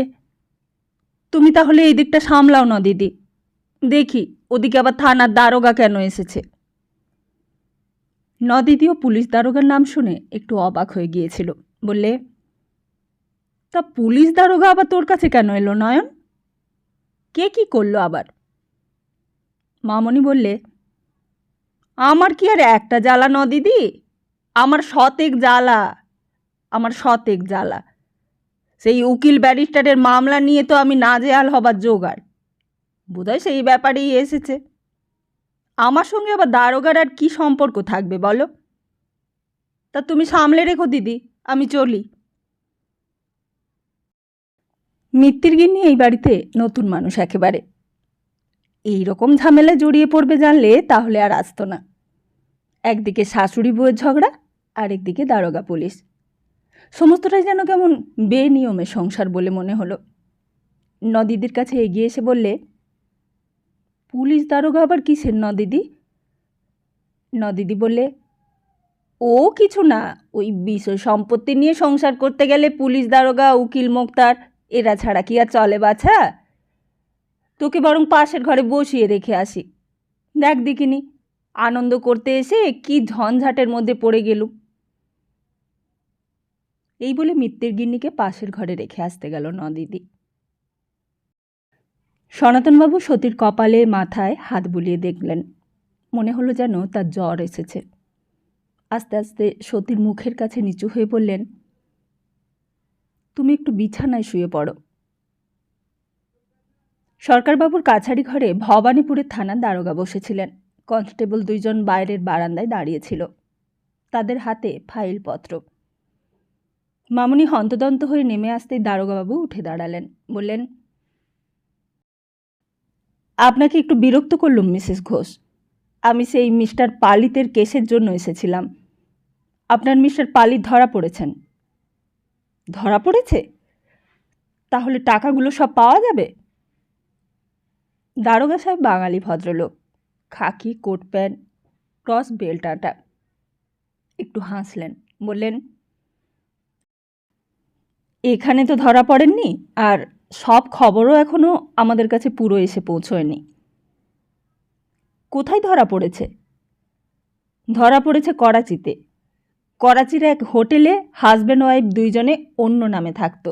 তুমি তাহলে এই দিকটা সামলাও নদিদি, দেখি ওদিকে আবার থানার দারোগা কেন এসেছে। নদিদিও পুলিশ দারোগার নাম শুনে একটু অবাক হয়ে গিয়েছিল। বললে, তা পুলিশ দারোগা আবার তোর কাছে কেন এলো নয়ন? কে কি করলো আবার? মামনি বললে, আমার কি আর একটা জ্বালা নদিদি, আমার শতেক জ্বালা, আমার শতেক জ্বালা। সেই উকিল ব্যারিস্টারের মামলা নিয়ে তো আমি নাজেহাল হবার জোগাড়, বোধহয় সেই ব্যাপারেই এসেছে। আমার সঙ্গে আবার দারোগার আর কি সম্পর্ক থাকবে বলো? তা তুমি সামলে রেখো দিদি, আমি চলি। মিত্তির গিন্নি এই বাড়িতে নতুন মানুষ একেবারে। এই রকম ঝামেলায় জড়িয়ে পড়বে জানলে তাহলে আর আসতো না। একদিকে শাশুড়ি বউয়ের ঝগড়া, আর একদিকে দারোগা পুলিশ। সমস্তটাই যেন কেমন বেনিয়মে সংসার বলে মনে হলো। নদিদির কাছে এগিয়ে এসে বললে, পুলিশ দারোগা আবার কিসের নদিদি? নদিদি বললে, ও কিছু না, ওই বিষয় সম্পত্তি নিয়ে সংসার করতে গেলে পুলিশ দারোগা উকিল মোক্তার এরা ছাড়া কি আর চলে বাছা? তোকে বরং পাশের ঘরে বসিয়ে রেখে আসি, দেখ দেখিনি আনন্দ করতে এসে কি ঝঞ্ঝাটের মধ্যে পড়ে গেলুম। এই বলে মিত্তির গিন্নিকে পাশের ঘরে রেখে আসতে গেল নদিদি। সনাতনবাবু সতীর কপালে মাথায় হাত বুলিয়ে দেখলেন। মনে হলো যেন তার জ্বর এসেছে। আস্তে আস্তে সতীর মুখের কাছে নিচু হয়ে বললেন, তুমি একটু বিছানায় শুয়ে পড়ো। সরকারবাবুর কাছারি ঘরে ভবানীপুরের থানার দারোগা বসেছিলেন। কনস্টেবল দুইজন বাইরের বারান্দায় দাঁড়িয়েছিল, তাদের হাতে ফাইলপত্র। মামুনি হন্তদন্ত হয়ে নেমে আসতেই দারোগাবাবু উঠে দাঁড়ালেন। বললেন, আপনাকে একটু বিরক্ত করলুম মিসেস ঘোষ, আমি সেই মিস্টার পালিতের কেসের জন্য এসেছিলাম। আপনার মিস্টার পালিত ধরা পড়েছেন। ধরা পড়েছে? তাহলে টাকাগুলো সব পাওয়া যাবে? দারোগা সাহেব বাঙালি ভদ্রলোক, খাকি কোট প্যান্ট, ক্রস বেল্ট আটা। একটু হাসলেন, বললেন, এখানে তো ধরা পড়েননি, আর সব খবরও এখনও আমাদের কাছে পুরো এসে পৌঁছয়নি। কোথায় ধরা পড়েছে? ধরা পড়েছে করাচিতে। করাচির এক হোটেলে হাজব্যান্ড ওয়াইফ দুইজনে অন্য নামে থাকতো।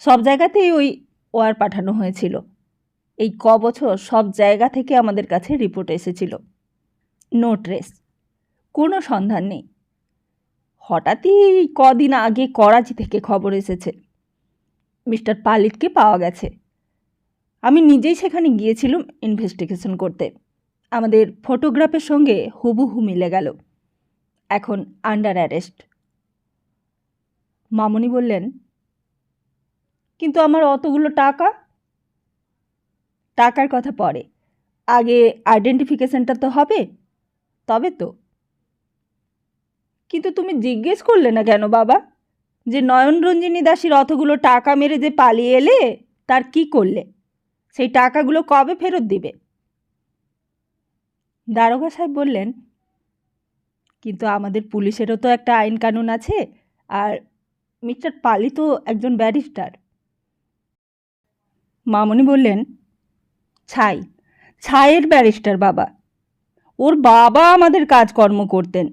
সব জায়গাতেই ওই ওয়ার পাঠানো হয়েছিল। এই বছর সব জায়গা থেকে আমাদের কাছে রিপোর্ট এসেছিল। নো ট্রেস, কোনো সন্ধান নেই। হঠাৎই কদিন আগে করাচি থেকে খবর এসেছে মিস্টার পালিতকে পাওয়া গেছে। আমি নিজেই সেখানে গিয়েছিলাম ইনভেস্টিগেশন করতে। আমাদের ফটোগ্রাফের সঙ্গে হুবহু মিলে গেল। এখন আন্ডার অ্যারেস্ট। মামনি বললেন, কিন্তু আমার অতগুলো টাকা? টাকার কথা পরে, আগে আইডেন্টিফিকেশনটা তো হবে, তবে তো। কিন্তু তুমি জিজ্ঞেস করলে না কেন বাবা, যে নয়নরঞ্জিনী দাসীর অতগুলো টাকা মেরে যে পালিয়ে এলে তার কি করলে? সেই টাকাগুলো কবে ফেরত দিবে? দারোগা সাহেব বললেন, কিন্তু আমাদের পুলিশেরও তো একটা আইন কানুন আছে, আর মিস্টার পালি তো একজন ব্যারিস্টার। মামনি বললেন, ছাইয়ের ব্যারিস্টার বাবা। ওর বাবা আমাদের কাজকর্ম করতেন,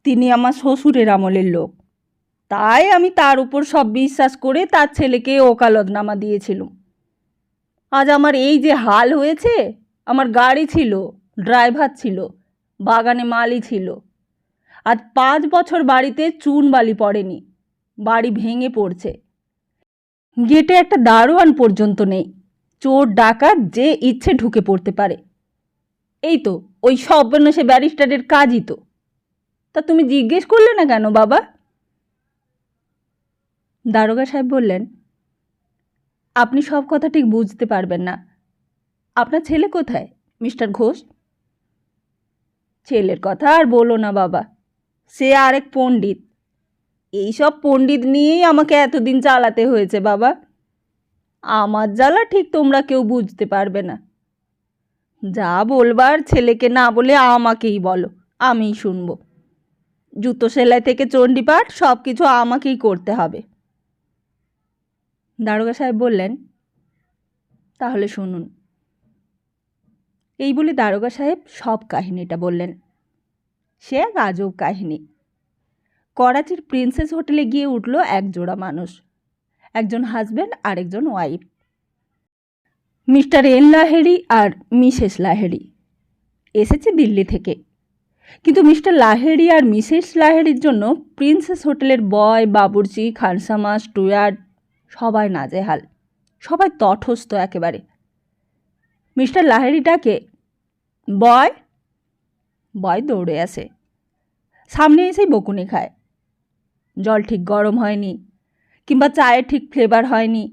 তিনি আমার শ্বশুরের আমলের লোক। তাই আমি তার উপর সব বিশ্বাস করে তার ছেলেকে ওকালতনামা দিয়েছিলাম। আজ আমার এই যে হাল হয়েছে, আমার গাড়ি ছিল, ড্রাইভার ছিল, বাগানে মালি ছিল। আজ 5 বছর বাড়িতে চুন বালি পড়েনি, বাড়ি ভেঙে পড়ছে। গেটে একটা দারোয়ান পর্যন্ত নেই। চোর ডাকাত যে ইচ্ছে ঢুকে পড়তে পারে। এই তো ওই সর্বনাশে ব্যারিস্টারের কাজই তো। তা তুমি জিজ্ঞেস করলে না কেন বাবা? দারোগা সাহেব বললেন, আপনি সব কথা ঠিক বুঝতে পারবেন না। আপনার ছেলে কোথায়, মিস্টার ঘোষ? ছেলের কথা আর বলো না বাবা, সে আরেক পণ্ডিত। এইসব পণ্ডিত নিয়েই আমাকে এতদিন চালাতে হয়েছে বাবা। আমার জ্বালা ঠিক তোমরা কেউ বুঝতে পারবে না। যা বলবার ছেলেকে না বলে আমাকেই বলো, আমিই শুনবো। জুতো সেলাই থেকে চণ্ডীপাঠ সব কিছু আমাকেই করতে হবে। দারোগা সাহেব বললেন, তাহলে শুনুন। এই বলে দারোগা সাহেব সব কাহিনীটা বললেন। সে এক আজব কাহিনী। করাচির প্রিন্সেস হোটেলে গিয়ে উঠল এক জোড়া মানুষ, একজন হাজব্যান্ড আর একজন ওয়াইফ, মিস্টার এন লাহেরি আর মিসেস লাহেরি। এসেছে দিল্লি থেকে, কিন্তু মিস্টার লাহেরি আর মিসেস লাহেরির জন্য প্রিন্সেস হোটেলের বয়, বাবুর্চি, খানসামা, স্টুয়ার্ড সবাই নাজেহাল, সবাই তটস্থ একেবারে। মিস্টার লাহেরিটাকে বয়, বয় দৌড়ে আসে, সামনে এসেই বকুনি খায়। জল ঠিক গরম হয়নি, কিংবা চায়ের ঠিক ফ্লেভার হয়নি,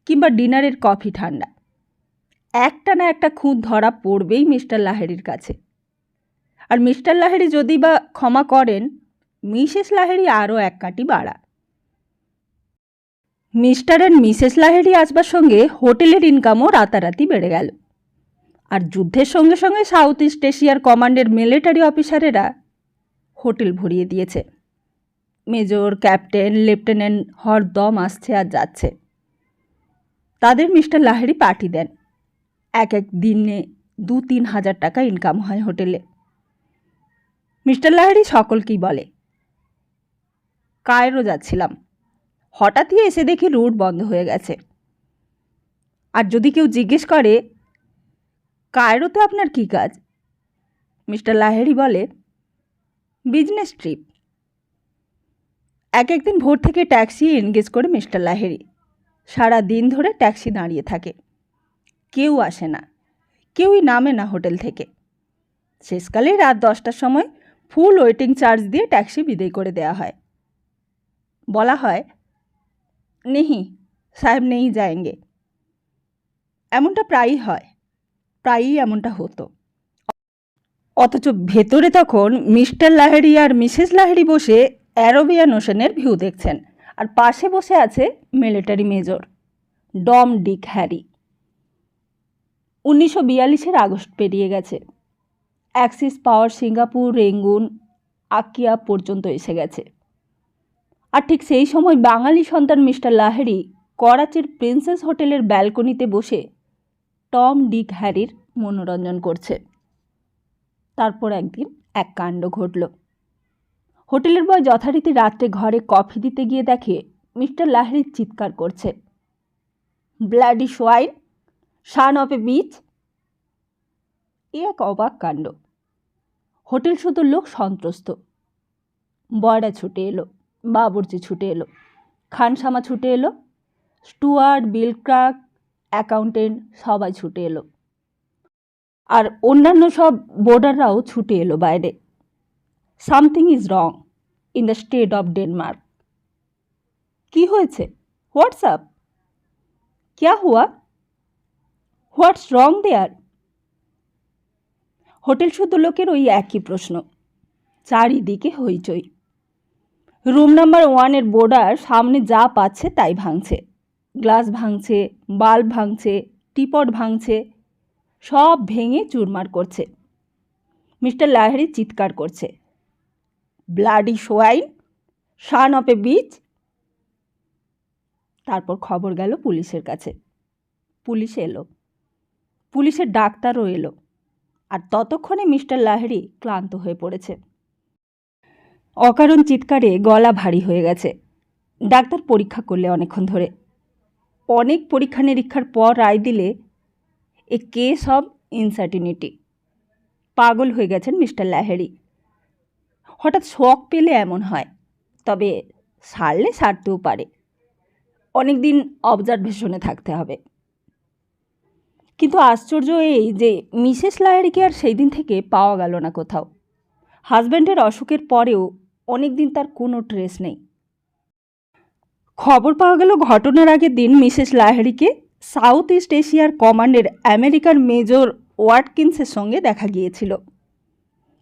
কিংবা ডিনারের কফি ঠান্ডা। একটা না একটা খুঁত ধরা পড়বেই মিস্টার লাহেরির কাছে। আর মিস্টার লাহেরি যদি বা ক্ষমা করেন, মিসেস লাহেরি আরও এক কাঠি বাড়া। মিস্টার অ্যান্ড মিসেস লাহেরি আসবার সঙ্গে হোটেলের ইনকামও রাতারাতি বেড়ে গেল। আর যুদ্ধের সঙ্গে সঙ্গে সাউথ ইস্ট এশিয়ার কমান্ডের মিলিটারি অফিসারেরা হোটেল ভরিয়ে দিয়েছে। মেজর, ক্যাপ্টেন, লেফটেন্যান্ট হরদম আসছে আর যাচ্ছে। তাদের মিস্টার লাহেরি পার্টি দেন। এক এক দিনে 2-3 হাজার টাকা ইনকাম হয় হোটেলে। মিস্টার লাহেরি সকলকেই বলে, কায়রো যাচ্ছিলাম, হঠাৎই এসে দেখি রুট বন্ধ হয়ে গেছে। আর যদি কেউ জিজ্ঞেস করে, কায়রোতে আপনার কী কাজ, মিস্টার লাহেরি বলে, বিজনেস ট্রিপ। এক একদিন ভোর থেকে ট্যাক্সি এনগেজ করে মিস্টার লাহেরি সারা দিন ধরে ট্যাক্সি দাঁড়িয়ে থাকে। কেউ আসে না, কেউই নামে না হোটেল থেকে। শেষকালে রাত 10টার সময় ফুল ওয়েটিং চার্জ দিয়ে ট্যাক্সি বিদায় করে দেওয়া হয়। বলা হয়, নেহি সাহেব নেই যায়েঙ্গে। এমনটা প্রায়ই হয়, প্রায়ই এমনটা হতো। অথচ ভেতরে তখন মিস্টার লাহেরি আর মিসেস লাহেরি বসে অ্যারোবিয়ান ওশেনের ভিউ দেখছেন, আর পাশে বসে আছে মিলিটারি মেজর ডম ডিক হ্যারি। 1942-এর আগস্ট পেরিয়ে গেছে। অ্যাক্সিস পাওয়ার সিঙ্গাপুর, রেঙ্গুন, আকিয়া পর্যন্ত এসে গেছে। আর ঠিক সেই সময় বাঙালি সন্তান মিস্টার লাহেরি করাচির প্রিন্সেস হোটেলের ব্যালকনিতে বসে টম ডিক হ্যারির মনোরঞ্জন করছে। তারপর একদিন এক কাণ্ড ঘটল। হোটেলের বয় যথারীতি রাত্রে ঘরে কফি দিতে গিয়ে দেখে মিস্টার লাহেরি চিৎকার করছে, bloody swine, son of a bitch. এ এক অবাক কাণ্ড। হোটেল শুধু লোক সন্ত্রস্ত। বয়রা ছুটে এলো, বাবুর্চি ছুটে এলো, খানসামা ছুটে এলো, স্টুয়ার্ড, বিল ক্লার্ক, অ্যাকাউন্টেন্ট সবাই ছুটে এলো। আর অন্যান্য সব বোর্ডাররাও ছুটে এলো বাইরে। Something is wrong in the state of Denmark. কি হয়েছে? হোয়াটসঅ্যাপ? ক্যা হুয়া? হোয়াটস রং দেয়ার? হোটেল শুধু লোকের ওই একই প্রশ্ন। চারিদিকে হইচই। রুম নাম্বার 1-এর বোর্ডার সামনে যা পাচ্ছে তাই ভাঙছে। গ্লাস ভাঙছে, বাল্ব ভাঙছে, টিপট ভাঙছে, সব ভেঙে চুরমার করছে। মিস্টার লাহেরি চিৎকার করছে, bloody swine, son of a beach. তারপর খবর গেল পুলিশের কাছে। পুলিশ এলো, পুলিশের ডাক্তারও এলো। আর ততক্ষণে মিস্টার লাহেরি ক্লান্ত হয়ে পড়েছে। অকারণ চিৎকারে গলা ভারী হয়ে গেছে। ডাক্তার পরীক্ষা করলে অনেকক্ষণ ধরে। অনেক পরীক্ষা নিরীক্ষার পর রায় দিলে এ কেস অব ইনসার্টিনিটি। পাগল হয়ে গেছেন মিস্টার লাহেরি। হঠাৎ শক পেলে এমন হয়, তবে সারলে সারতেও পারে। অনেক দিন অবজারভেশনে থাকতে হবে। কিন্তু আশ্চর্য এই যে মিসেস লাহেরিকে আর সেই দিন থেকে পাওয়া গেল না কোথাও। হাজব্যান্ডের অসুখের পরেও অনেক দিন তার কোনো ট্রেস নেই। খবর পাওয়া গেল ঘটনার আগের দিন মিসেস লাহিড়িকে সাউথ ইস্ট এশিয়ার কমান্ডের আমেরিকার মেজর ওয়াটকিন্সের সঙ্গে দেখা গিয়েছিল।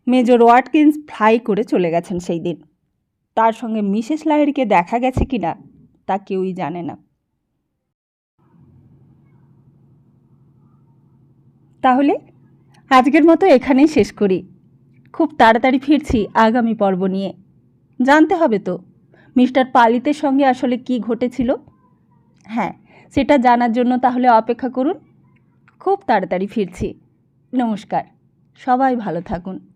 মেজর ওয়াটকিন্স ফ্লাই করে চলে গেছেন সেই দিন। তার সঙ্গে মিসেস লাহিড়িকে দেখা গেছে কিনা তা কেউই জানে না। তাহলে আজকের মতো এখানেই শেষ করি। খুব তাড়াতাড়ি ফিরছি আগামী পর্ব নিয়ে। জানতে হবে তো মিস্টার পালিতের সঙ্গে আসলে কি ঘটেছিল। হ্যাঁ, সেটা জানার জন্য তাহলে অপেক্ষা করুন। খুব তাড়াতাড়ি ফিরছি। নমস্কার, সবাই ভালো থাকুন।